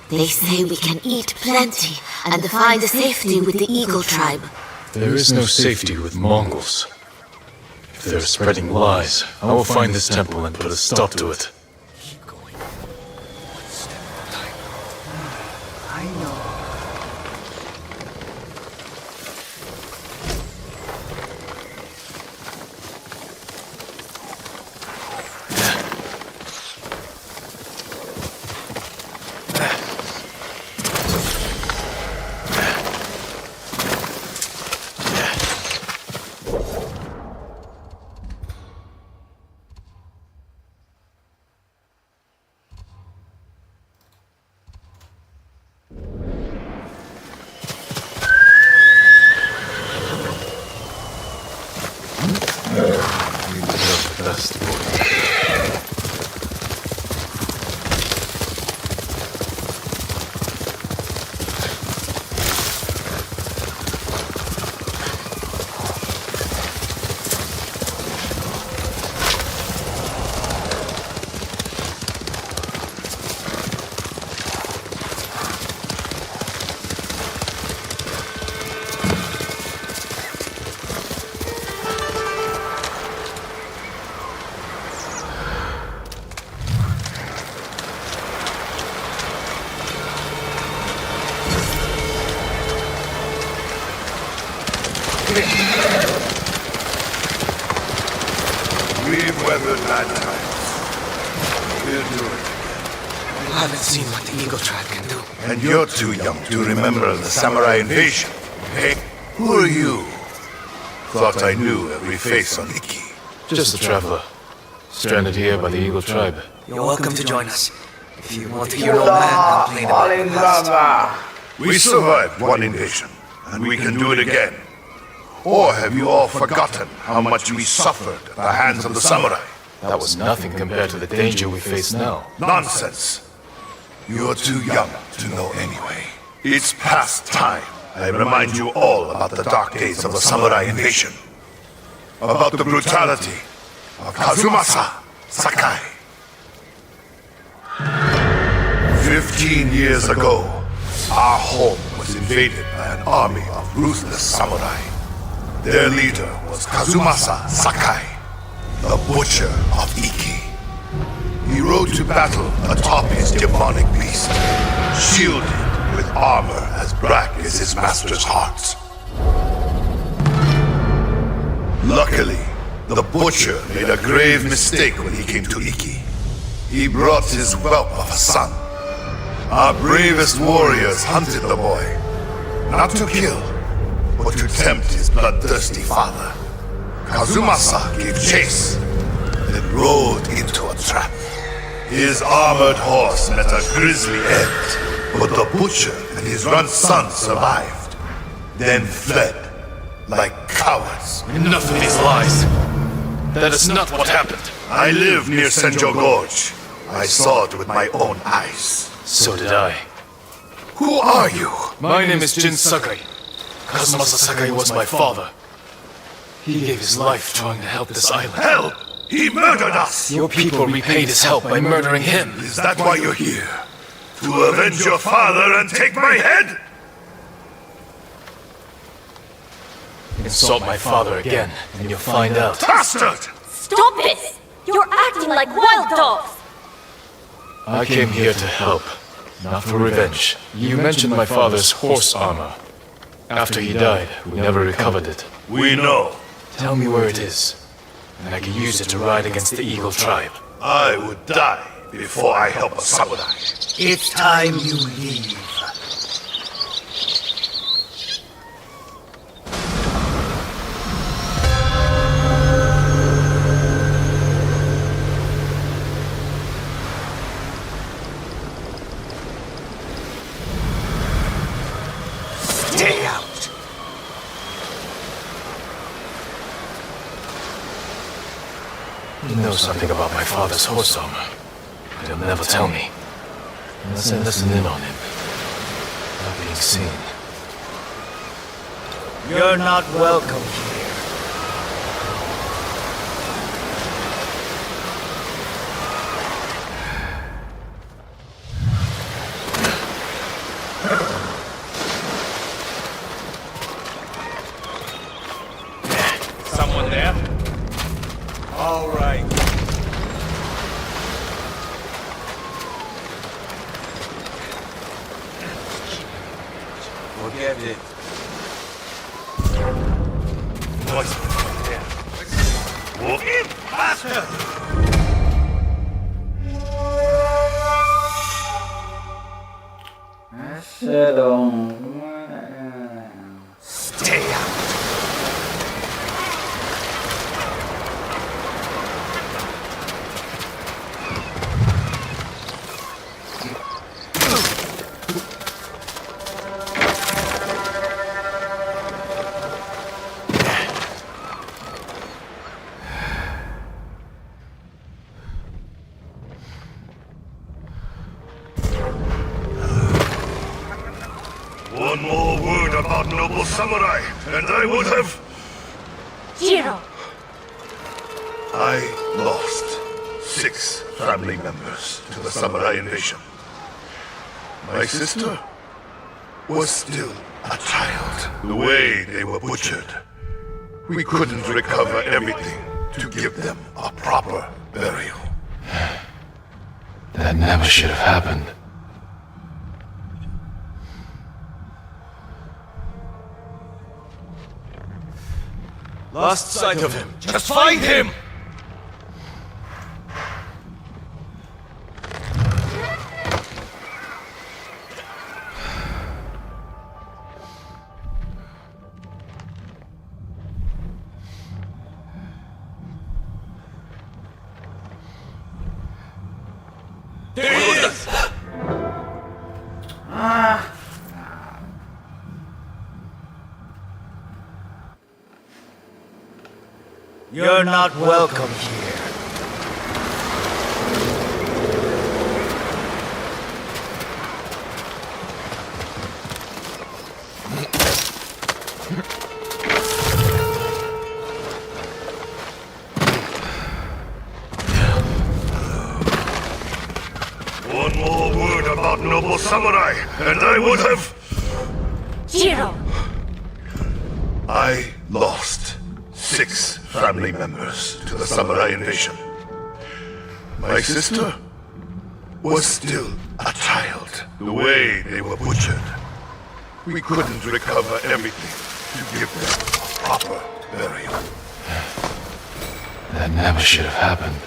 They say we can eat plenty and find safety with the Eagle tribe.
There is no safety with Mongols. If they're spreading lies, I will find this temple and put a stop to it.
Keep going. One step at a time.
I know.
That's the boy.
We've weathered bad times. We'll do it.
You haven't seen what the Eagle tribe can do.
And you're too young to remember the samurai invasion. Hey, who are you? Thought I knew every face on Iki.
Just a traveler. Stranded here by the Eagle tribe.
You're welcome to join us. If you want to hear an old man complain about the past.
Palindrama.
We survived one invasion, and we can do it again. Or have you all forgotten how much we suffered at the hands of the samurai?
That was nothing compared to the danger we face now.
Nonsense. You're too young to know anyway. It's past time I remind you all about the dark days of the samurai invasion. About the brutality of Kazumasa Sakai. 15 years ago, our home was invaded by an army of ruthless samurai. Their leader was Kazumasa Sakai, the Butcher of Iki. He rode to battle atop his demonic beast, shielded with armor as black as his master's heart. Luckily, the Butcher made a grave mistake when he came to Iki. He brought his whelp of a son. Our bravest warriors hunted the boy, not to kill, but to tempt his bloodthirsty father. Kazumasa gave chase, then rode into a trap. His armored horse met a grisly end, but the Butcher and his run son survived, then fled like cowards.
Enough of these lies. That is not what happened.
I live near Senjo Gorge. I saw it with my own eyes.
So did I.
Who are you?
My name is Jin Sakai. Kazumasa Sakai was my father. He gave his life trying to help this island.
Hell! He murdered us!
Your people repaid his help by murdering him.
Is that why you're here? To avenge your father and take my head?
Insult my father again, and you'll find out.
Bastard!
Stop it! You're acting like wild dogs!
I came here to help, not for revenge. You mentioned my father's horse armor. After he died, we never recovered it.
We know.
Tell me where it is, and I can use it to ride against the Eagle tribe.
I would die before I help a samurai.
It's time you leave. Stay out.
You know something about my father's horse armor, but he'll never tell me. Unless I listen in on him. Not being seen.
You're not welcome here.
Someone there? All right. Forget it. What's there?
Walk in!
Faster!
Bisa dong.
Stay out.
One more word about noble samurai, and I would have...
Jiro!
I lost 6 family members to the samurai invasion. My sister was still a child. The way they were butchered, we couldn't recover everything to give them a proper burial.
That never should have happened.
Lost sight of him. Just find him! There he is!
You're not welcome here.
One more word about noble samurai, and I would have...
Jiro!
I lost 6 family members to the samurai invasion. My sister was still a child. The way they were butchered, we couldn't recover everything to give them a proper burial.
That never should have happened.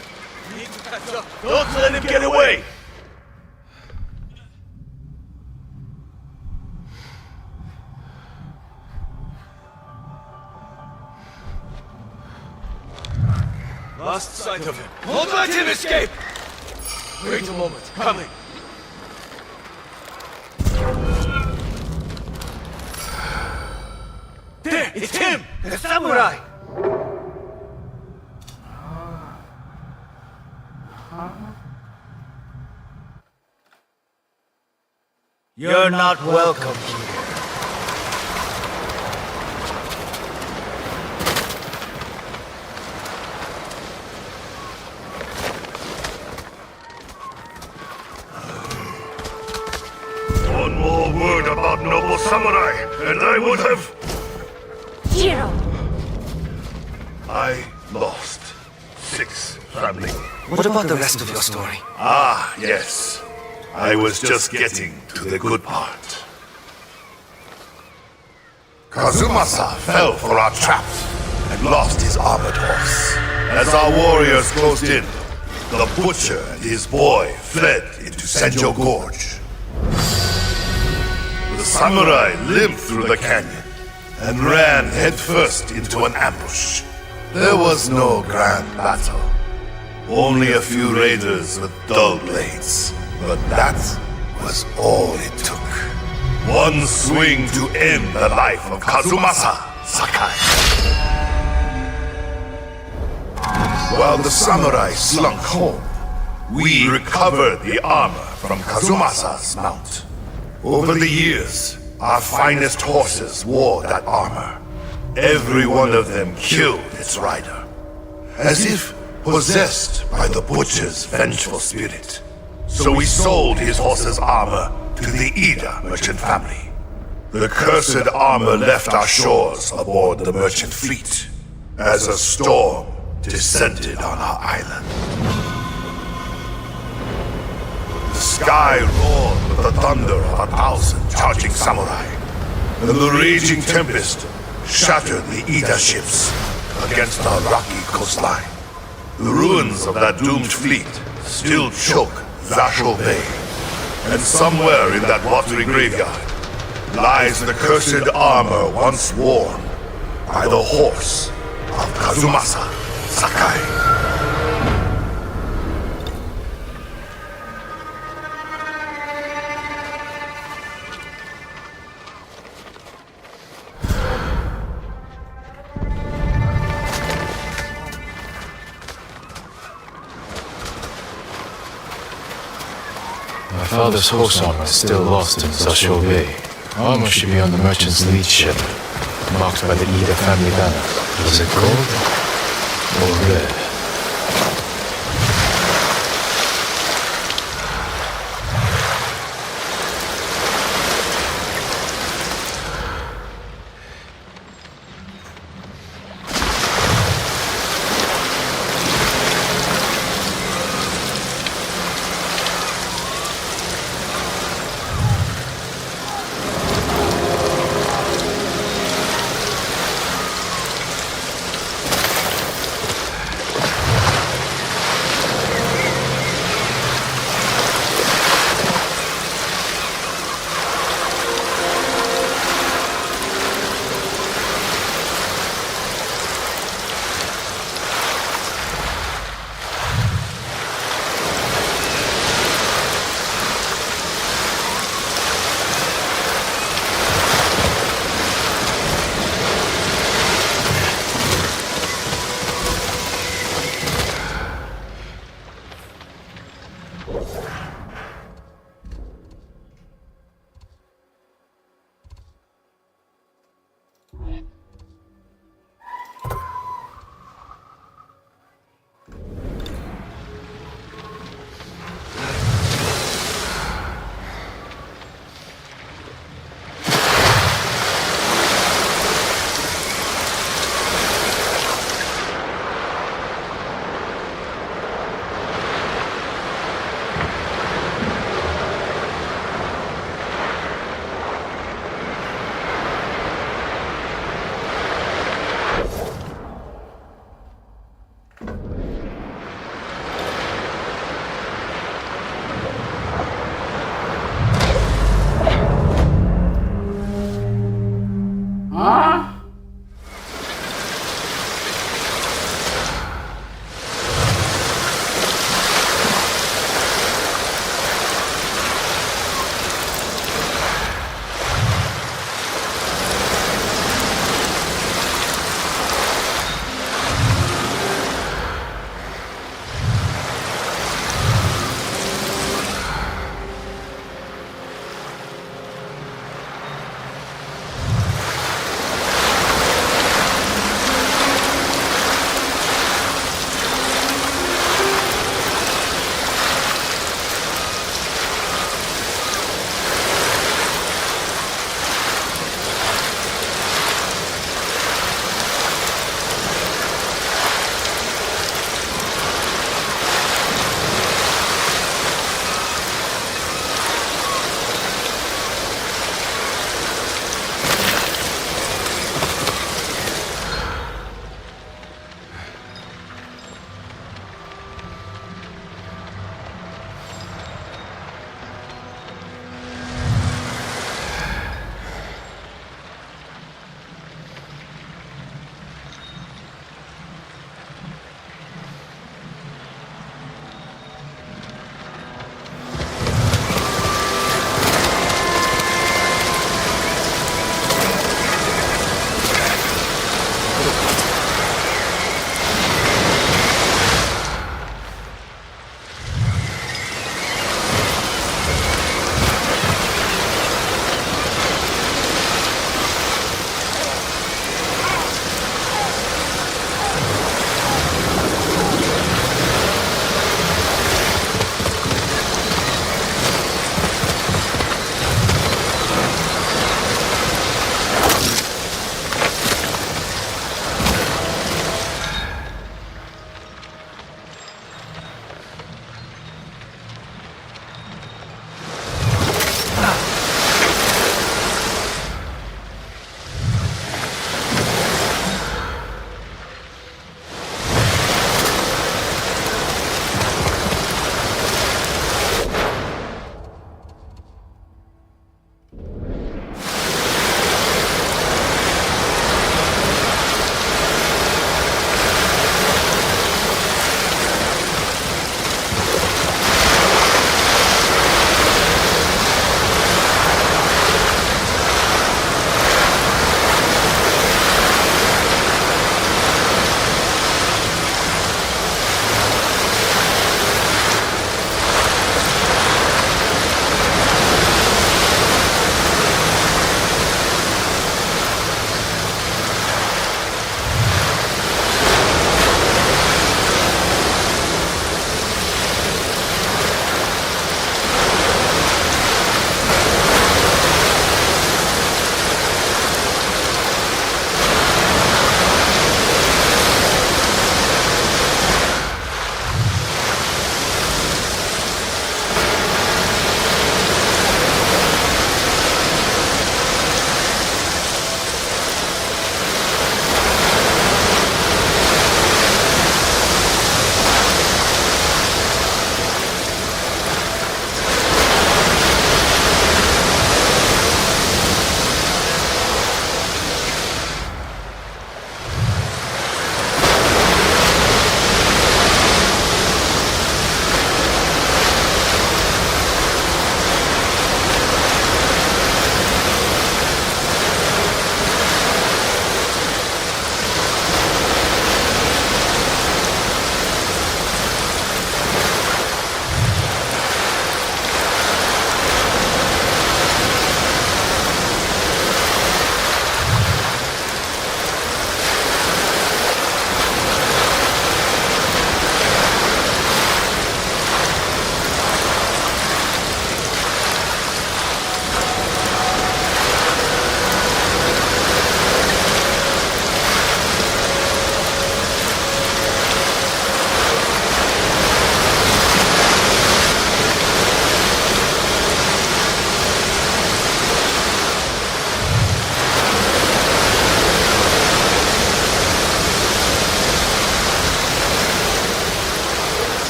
Don't let him get away! Lost sight of him. Don't let him escape! Wait a moment. Coming. There! It's him! The samurai!
You're not welcome here.
One more word about noble samurai, and I would have...
Jiro!
I lost 6 family.
What about the rest of your story?
Ah, yes. I was just getting to the good part. Kazumasa fell for our trap and lost his armored horse. As our warriors closed in, the butcher and his boy fled into Senjo Gorge. The samurai limped through the canyon and ran headfirst into an ambush. There was no grand battle. Only a few raiders with dull blades. But that was all it took. One swing to end the life of Kazumasa Sakai. While the samurai slunk home, we recovered the armor from Kazumasa's mount. Over the years, our finest horses wore that armor. Every one of them killed its rider, as if possessed by the butcher's vengeful spirit. So we sold his horse's armor to the Ida merchant family. The cursed armor left our shores aboard the merchant fleet as a storm descended on our island. The sky roared with the thunder of 1,000 charging samurai, and the raging tempest shattered the Ida ships against our rocky coastline. The ruins of that doomed fleet still choke Zasho Bay, and somewhere in that watery graveyard lies the cursed armor once worn by the horse of Kazumasa Sakai.
My father's horse armor is still lost in Zasho Bay. Armor should be on the merchant's lead ship, marked by the Ida family banner. Was it gold or red?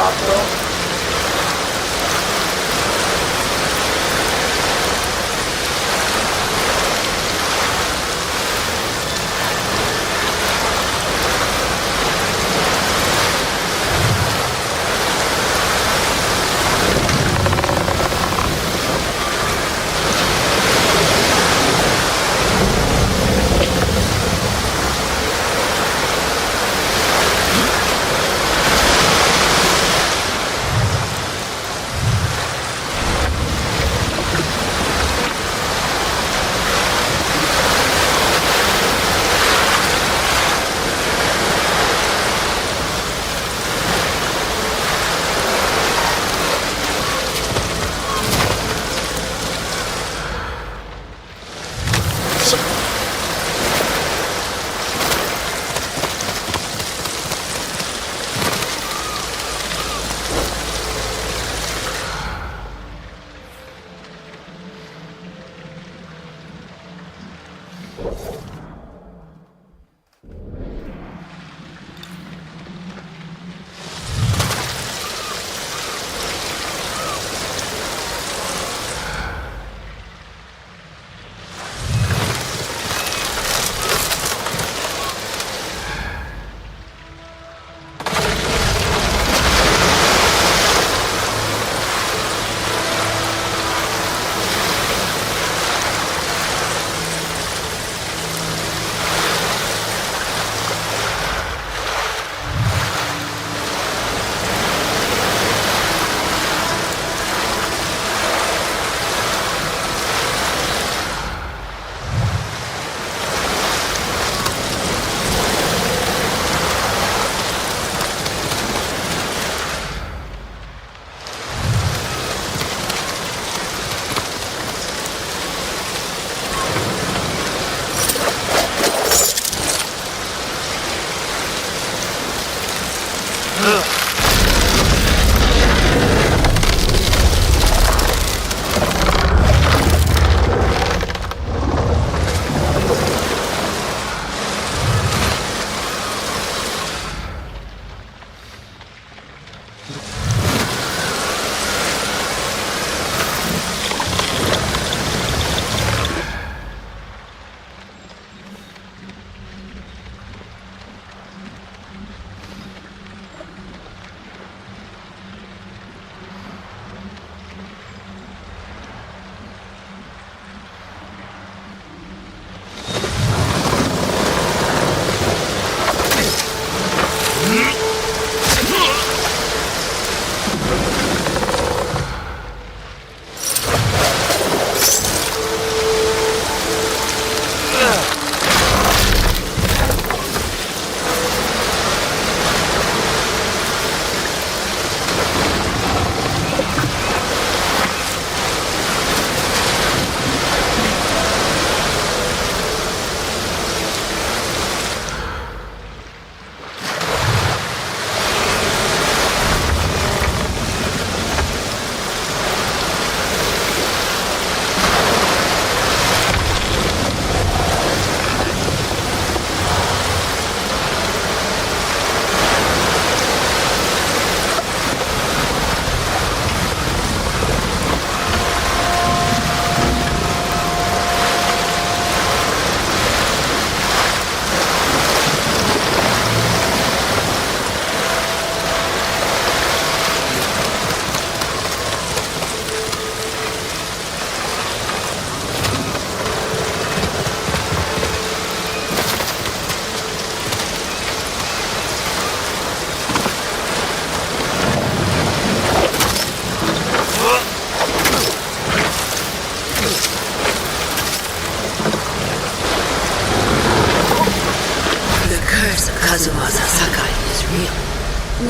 앞으로.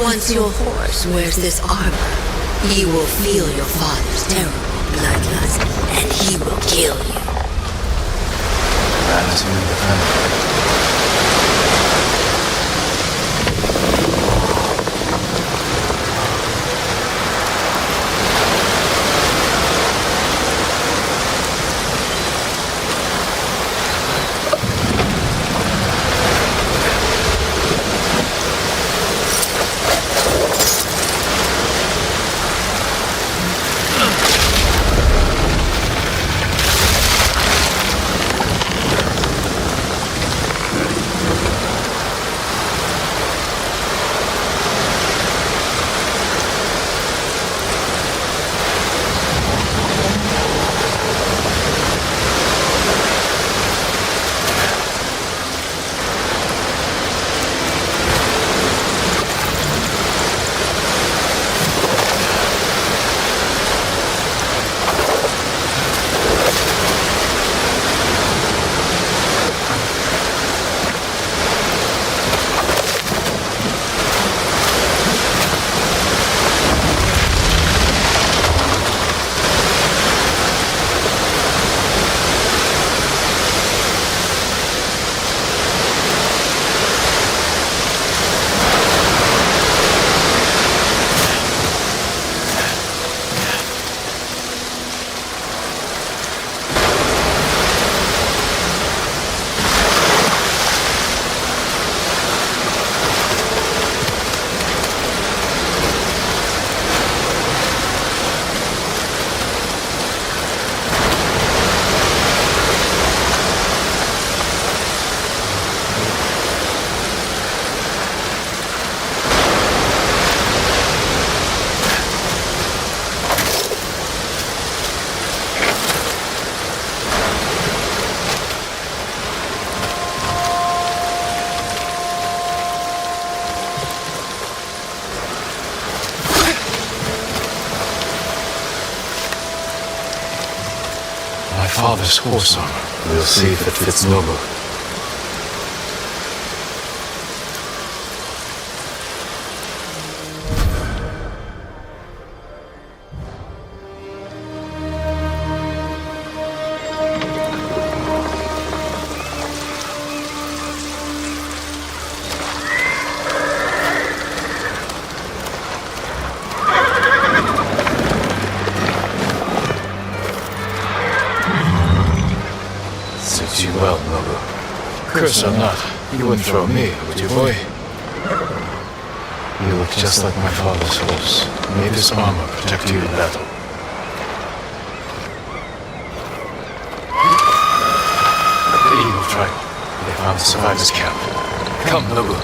Once your horse wears this armor, he will feel your father's terrible bloodlust, and he will kill you.
Gratitude and defend. father's horse armor. We'll see if it fits Nobu. Suits you well, Nobu. Curse or not, you wouldn't throw me, would you, boy? You look just like my father's horse. May this armor protect you in battle. The Eagle Tribe. They found the survivors' camp. Come, Nobu.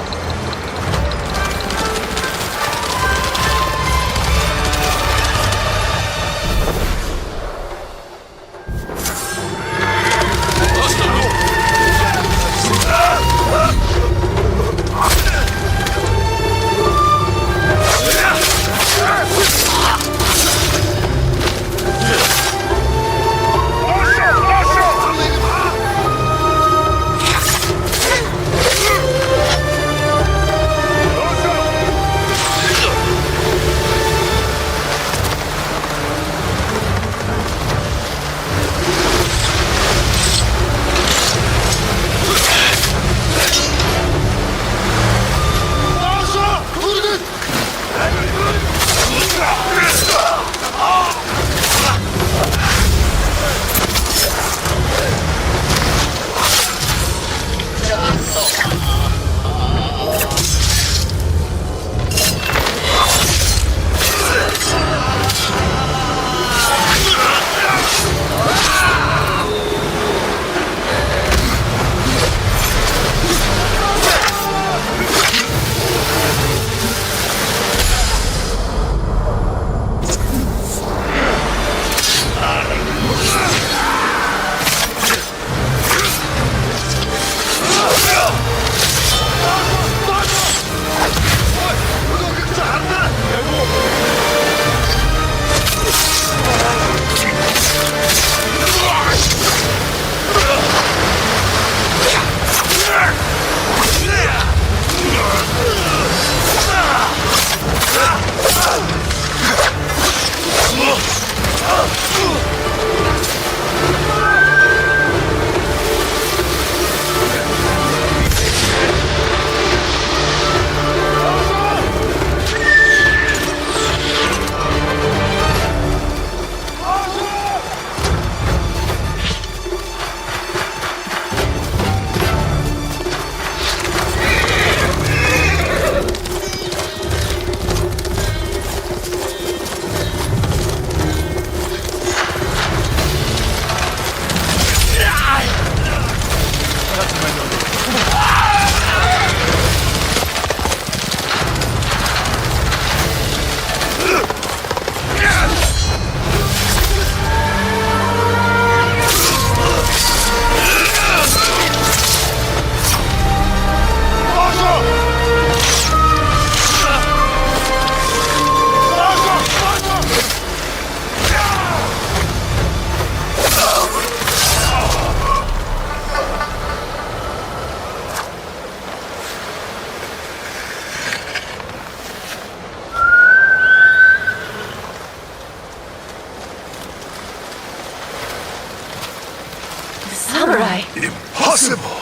Samurai!
Impossible!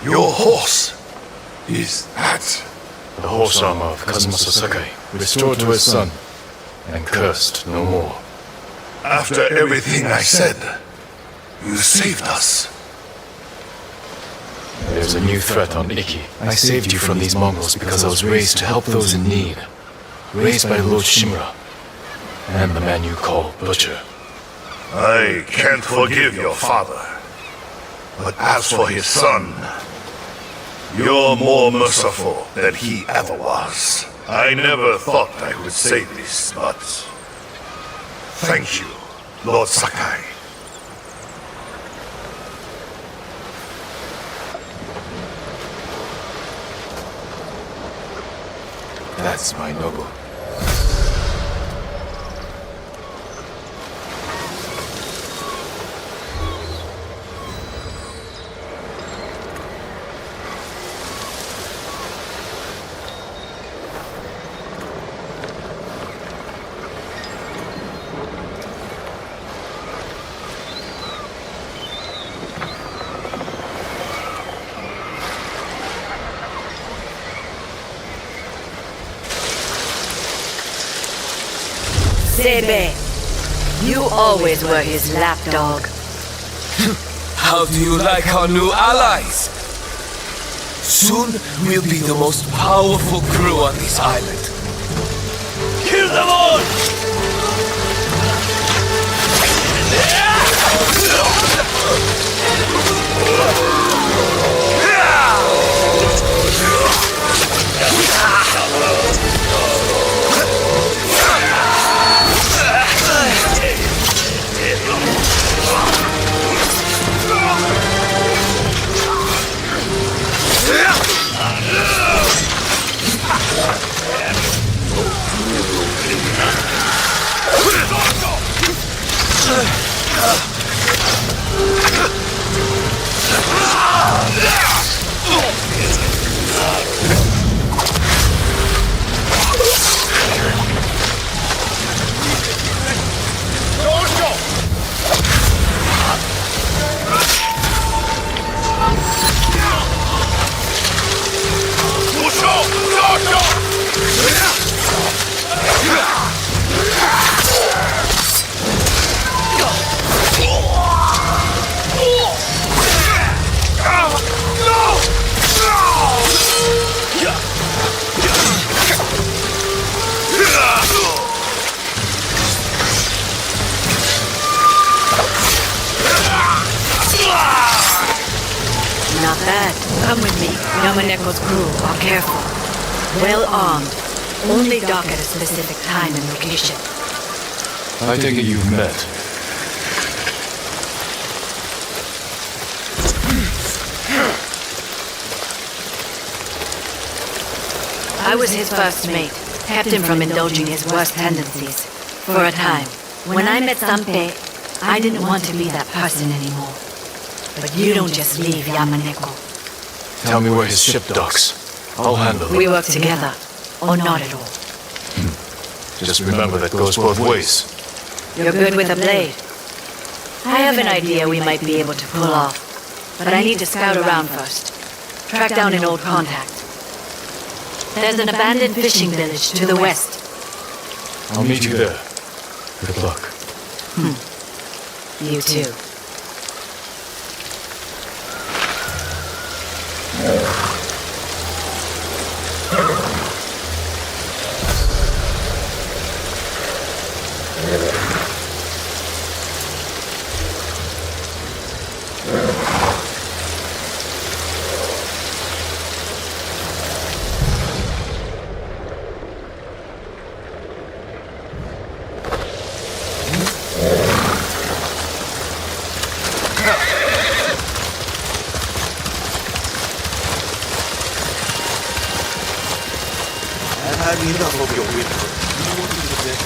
Your horse is that?
The horse armor of Kazumasa Sakai, restored to his son, and cursed no more.
After everything I said, you saved us.
There's a new threat on Iki. I saved you from these Mongols because I was raised to help those in need. Raised by Lord Shimura, and the man you call Butcher.
I can't forgive your father. But as for his son, you're more merciful than he ever was. I never thought I would say this, but thank you, Lord Sakai.
That's my Nobu.
Sebe, you always were his lapdog.
How do you like our new allies? Soon we'll be the most powerful crew on this island. Kill them all!
Not bad. Come with me. Yamaneko's crew are careful. Well armed. Only dock at a specific time and location.
I take it you've met.
I was his first mate. Kept him from indulging his worst tendencies. For a time. When I met Sanpei, I didn't want to be that person anymore. But you don't just leave Yamaneko.
Tell me where his ship docks. I'll handle it.
We work together. Or not at all.
Just remember that goes both ways.
You're good with a blade. I have an idea we might be able to pull off. But I need to scout around first. Track down an old contact. There's an abandoned fishing village to the west.
I'll meet you there. Good luck.
You too.
I've had enough of your whimper. You want to do this?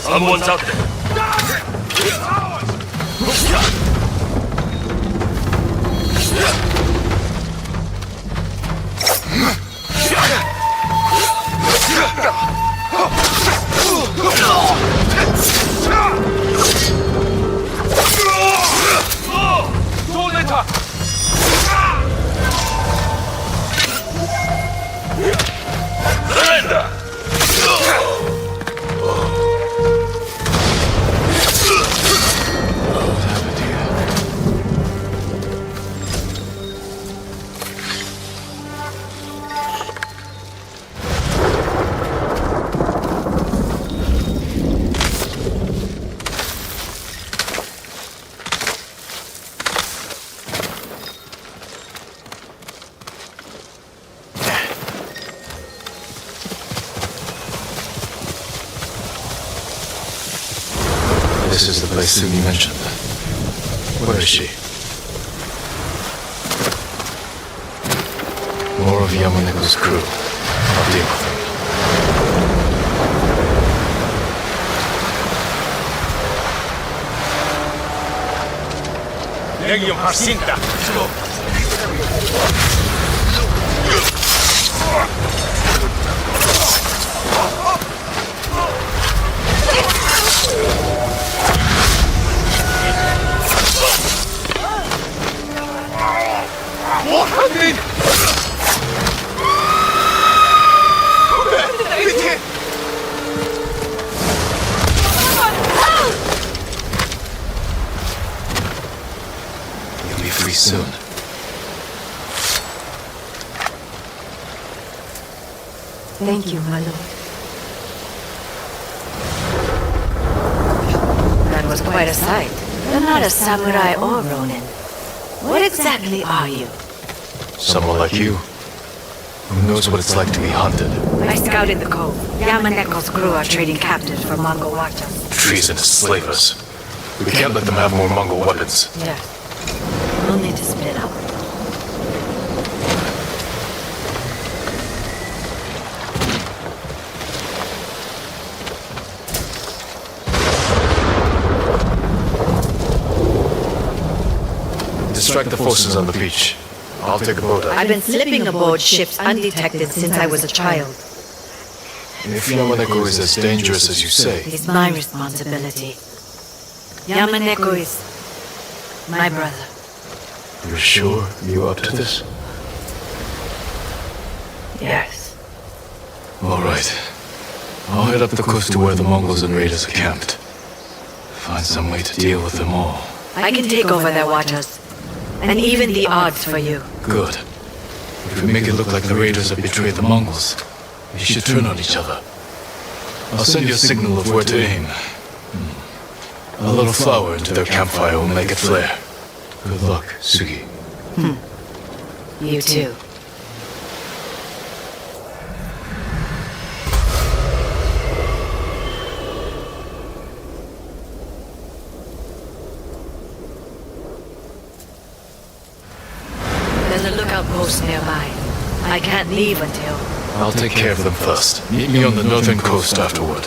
Someone's out there.
Don't let
This is the place Sumi mentioned. Where is she? More of Yamaneko's crew. I'll deal with them.
Legion Jacinta.
What happened?
You'll be free soon.
Thank you, my lord. That was quite a sight. You're not a samurai or ronin. What exactly are you?
Someone like you, who knows what it's like to be hunted.
I scouted the cove. Yamaneko's crew are trading captives for Mongol watchers.
Treasonous slavers. We can't let them have more Mongol weapons.
Yes. We'll need to split up.
Distract the forces on the beach. I'll take a boat out.
I've been slipping aboard ships undetected since I was a child.
If Yamaneko is as dangerous as you say,
It's my responsibility. Yamaneko is my brother.
you're sure you're up to this?
Yes.
All right. I'll head up the coast to where the Mongols and raiders are camped. Find some way to deal with them all.
I can take over their watchers. And even the odds for you.
Good. If we make it look like the raiders have betrayed the Mongols, we should turn on each other. I'll send you a signal of where to aim. A little flour into their campfire will make it flare. Good luck, Sugi.
You too. There's a lookout post nearby. I can't leave until...
I'll take care of them first. Meet me on the northern coast afterward.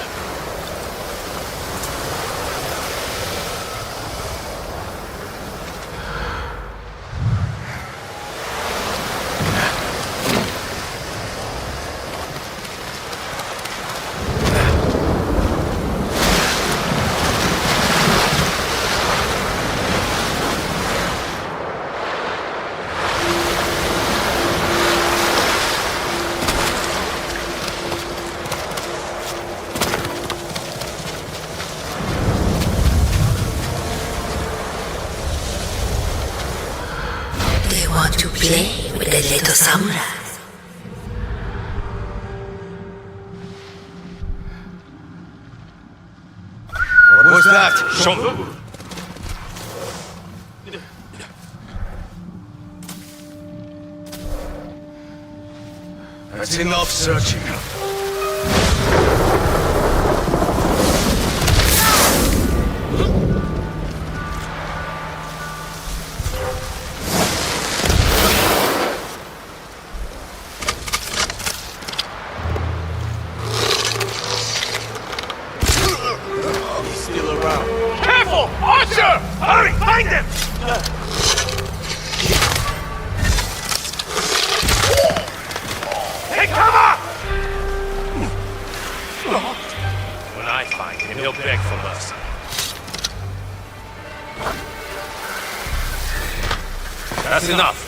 They want to play with the little samurai.
What was that? Show me. That's enough searching.
Hurry, find them! Take cover!
When I find him, he'll beg for mercy. That's enough.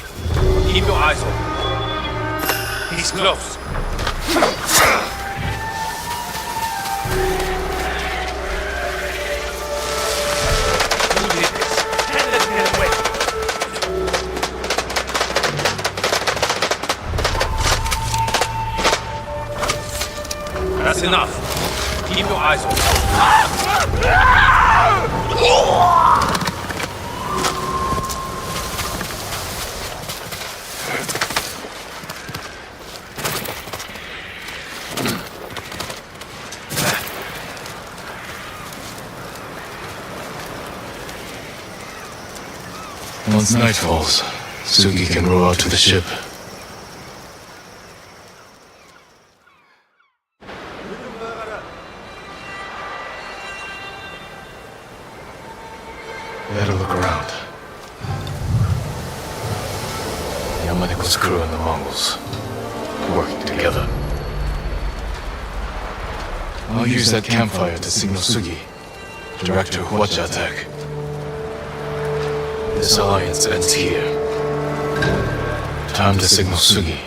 Keep your eyes open. He's close. Who did this? Can't let him get away. That's enough. Keep your eyes open.
Once night falls, Sugi can row out to the ship. Better look around. Yamaneko's crew and the Mongols working together. I'll use that campfire to signal Sugi, direct her Hwacha attack. This alliance ends here. Time to signal Sugi.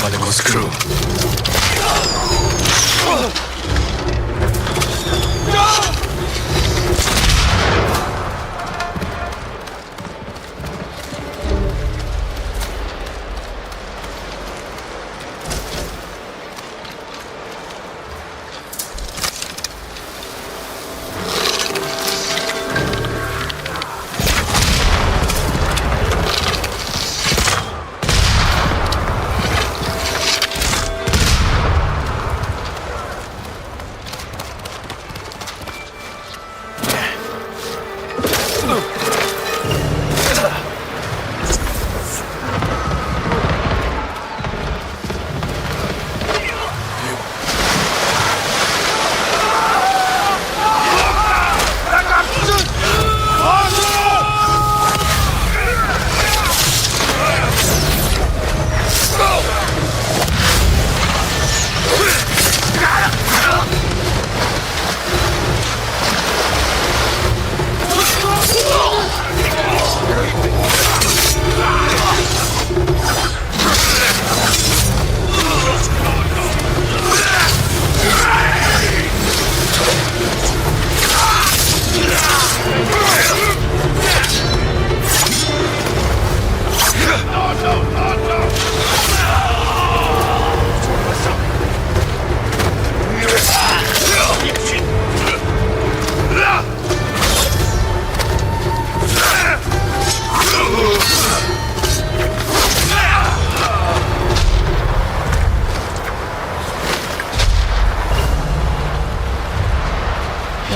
Yamaneko's crew.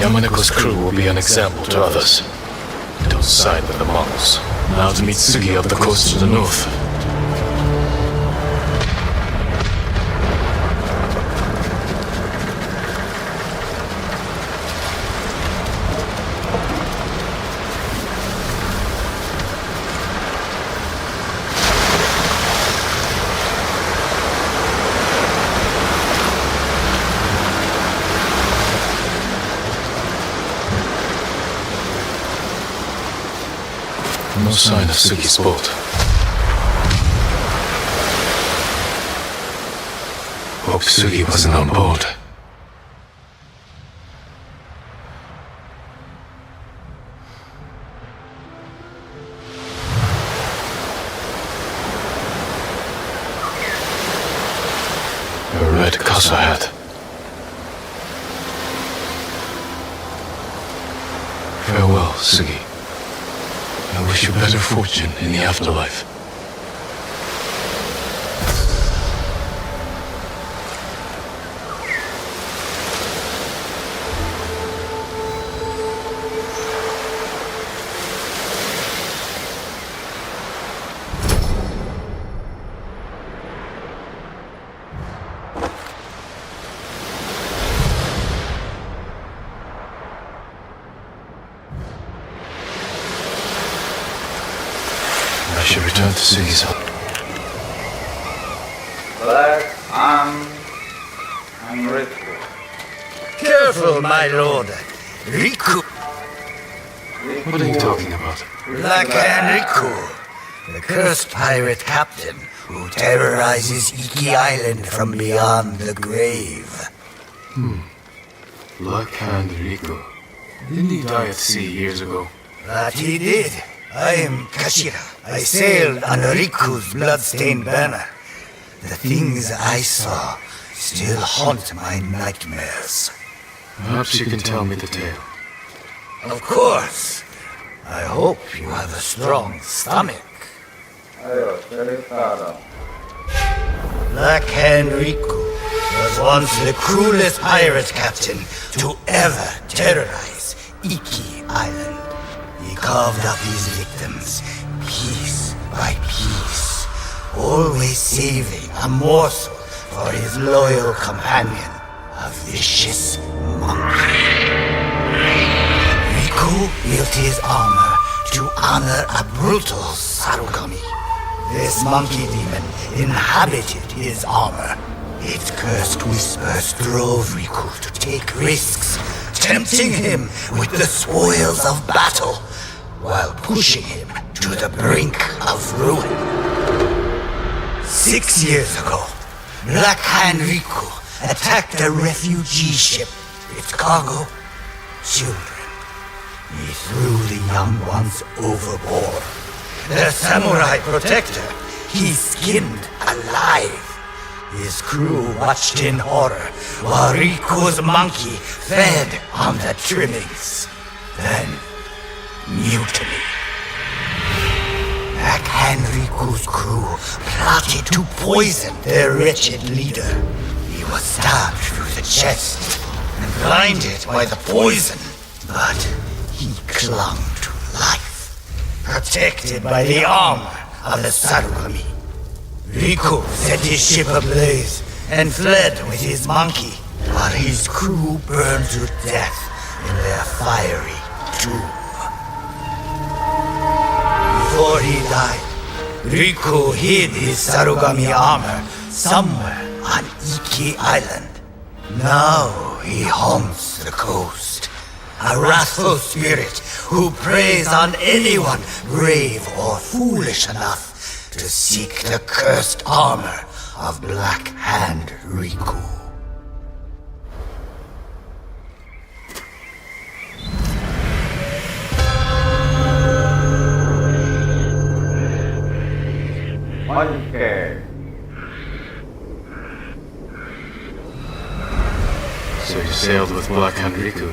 Yamaneko's crew will be an example to others. Don't side with the Mongols. Now to meet Sugi up the coast to the north. No sign of Sugi's boat. Hope Sugi wasn't on board. A red casa hat. Farewell, Sugi. I wish you better fortune in the afterlife. I should return to Sugi's hut.
Black, I'm Riku.
Careful, my lord. Riku.
What are you talking about?
Black Hand Riku, the cursed pirate captain who terrorizes Iki Island from beyond the grave.
Black Hand Riku. Didn't he die at sea years ago?
That he did. I am Kashira. I sailed on Riku's blood-stained banner. The things I saw still haunt my nightmares.
Perhaps you can tell me the tale.
Of course. I hope you have a strong stomach. Black Hand Riku was once the cruelest pirate captain to ever terrorize Iki Island. He carved up his victims, piece by piece, always saving a morsel for his loyal companion, a vicious monkey. Riku built his armor to honor a brutal Sarugami. This monkey demon inhabited his armor. Its cursed whispers drove Riku to take risks, tempting him with the spoils of battle, while pushing him to the brink of ruin. 6 years ago, Black Hand Riku attacked a refugee ship. Its cargo, children. He threw the young ones overboard. The samurai protector, he skinned alive. His crew watched in horror while Riku's monkey fed on the trimmings. Then, mutiny. Black Hand Riku's crew plotted to poison their wretched leader. He was stabbed through the chest and blinded by the poison, but he clung to life, protected by the armor of the Sarugami. Riku set his ship ablaze and fled with his monkey, while his crew burned to death in their fiery tomb. Before he died, Riku hid his Sarugami armor somewhere on Iki Island. Now he haunts the coast, a wrathful spirit who preys on anyone brave or foolish enough to seek the cursed armor of Black Hand Riku.
So you sailed with Black Hand Riku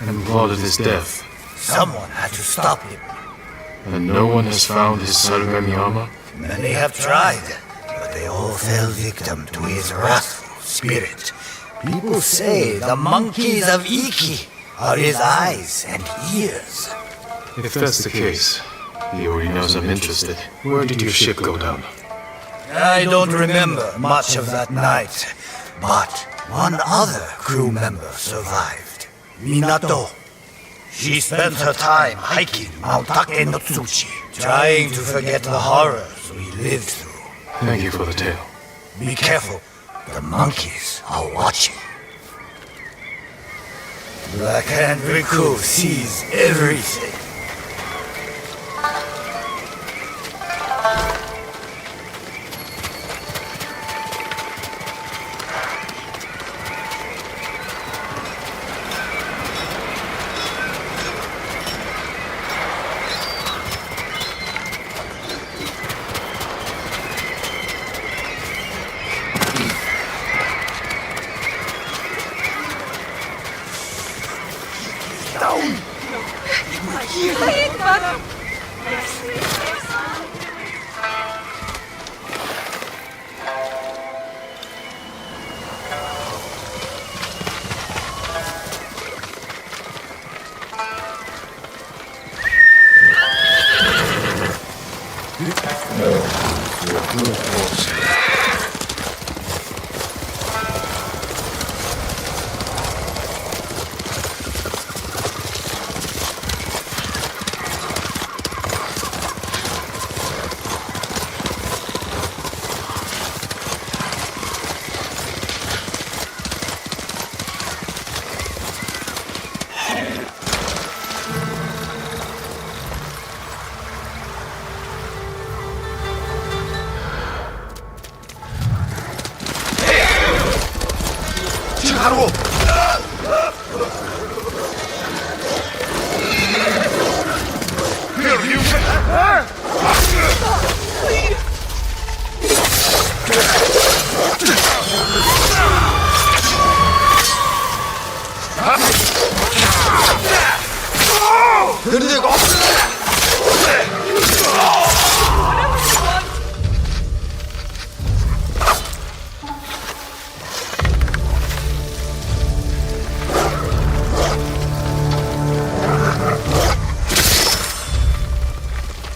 and plotted his death.
Someone had to stop him.
And no one has found his Sarugami armor?
Many have tried, but they all fell victim to his wrathful spirit. People say the monkeys of Iki are his eyes and ears.
If that's the case, he already knows I'm interested. Where did your ship go down?
I don't remember much of that night, but one other crew member survived. Minato. She spent her time hiking Mount Takenotsuchi, trying to forget the horrors we lived through.
Thank you for the tale.
Be careful. The monkeys are watching. Black Hand Riku sees everything.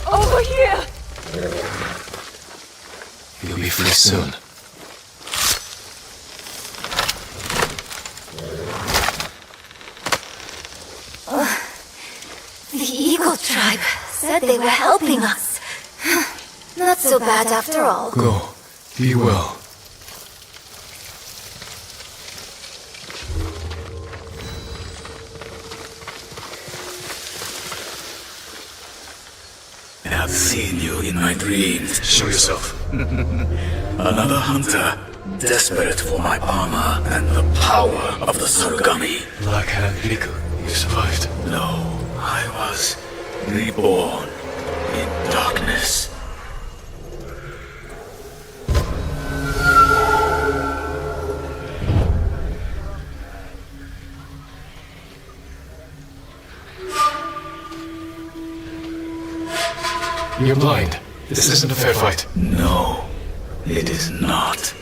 Over here!
You'll be free soon.
The Eagle Tribe said they were helping us. Not so bad after all.
Go. Be well.
I've seen you in my dreams.
Show yourself.
Another hunter, desperate for my armor and the power of the Sarugami.
Black Hand Riku, you survived.
No, I was reborn in darkness.
You're blind. This isn't a fair fight.
No, it is not.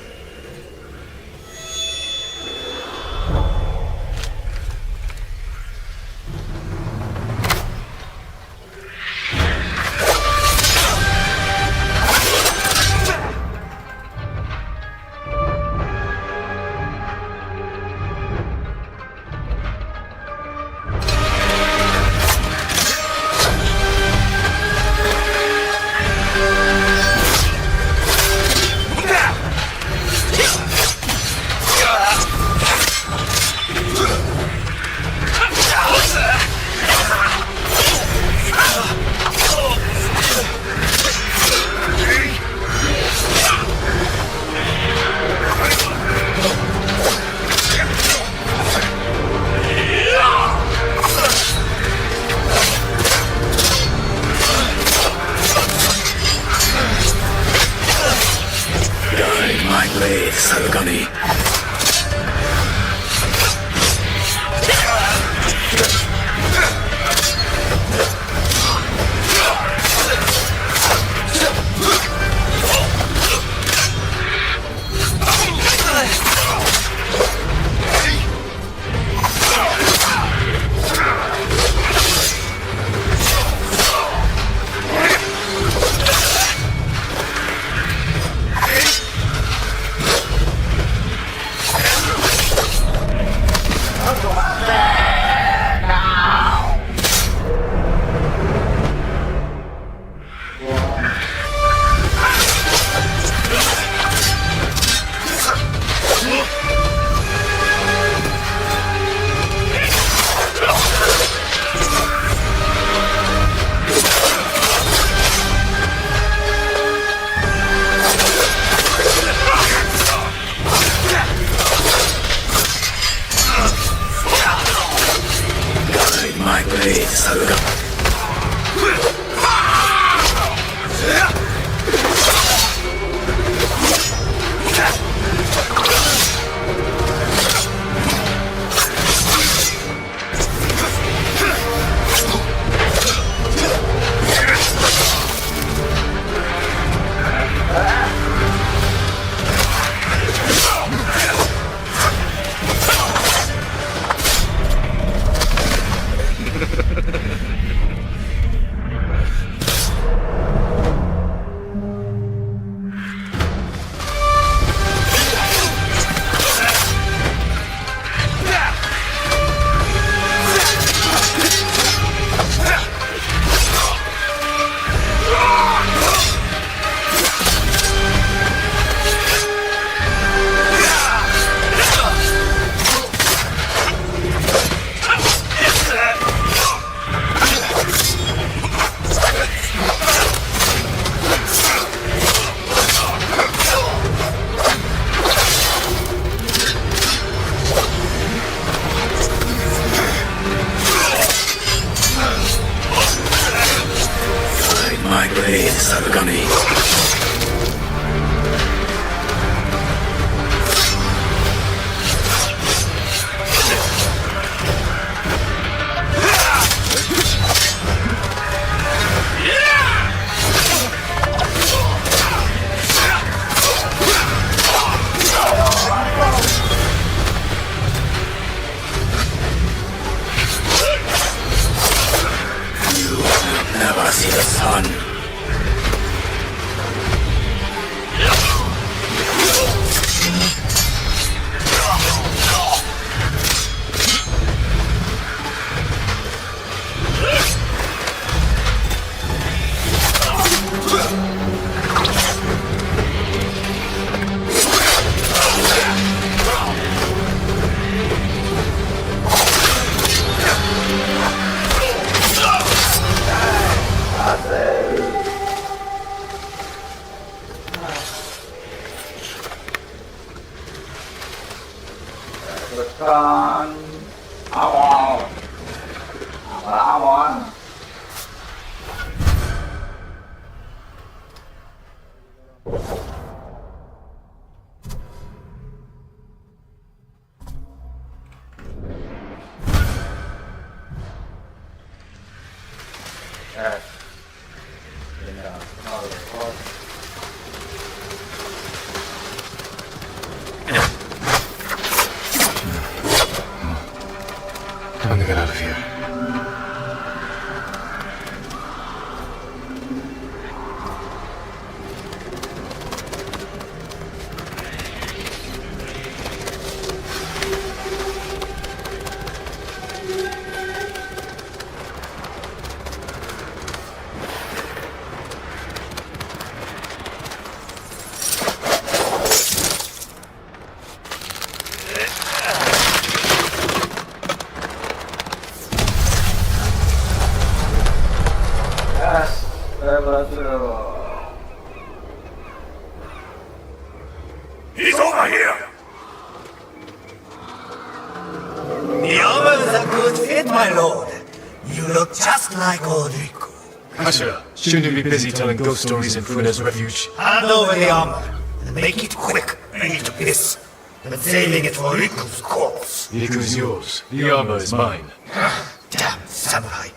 Tekan awal. Awal.
Time to get out of here.
He's over here! The armor's a good fit, my lord. You look just like old Riku.
Usher, shouldn't you be busy telling ghost stories in Funa's refuge?
Hand over the armor, and make it quick. I need to piss. I'm saving it for Riku's corpse.
Riku's yours. The armor is mine.
Damn samurai.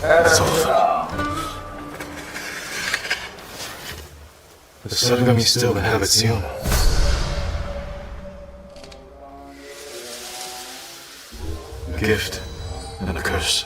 It's off. The Sarugami still inhabits the owner. A gift and a curse.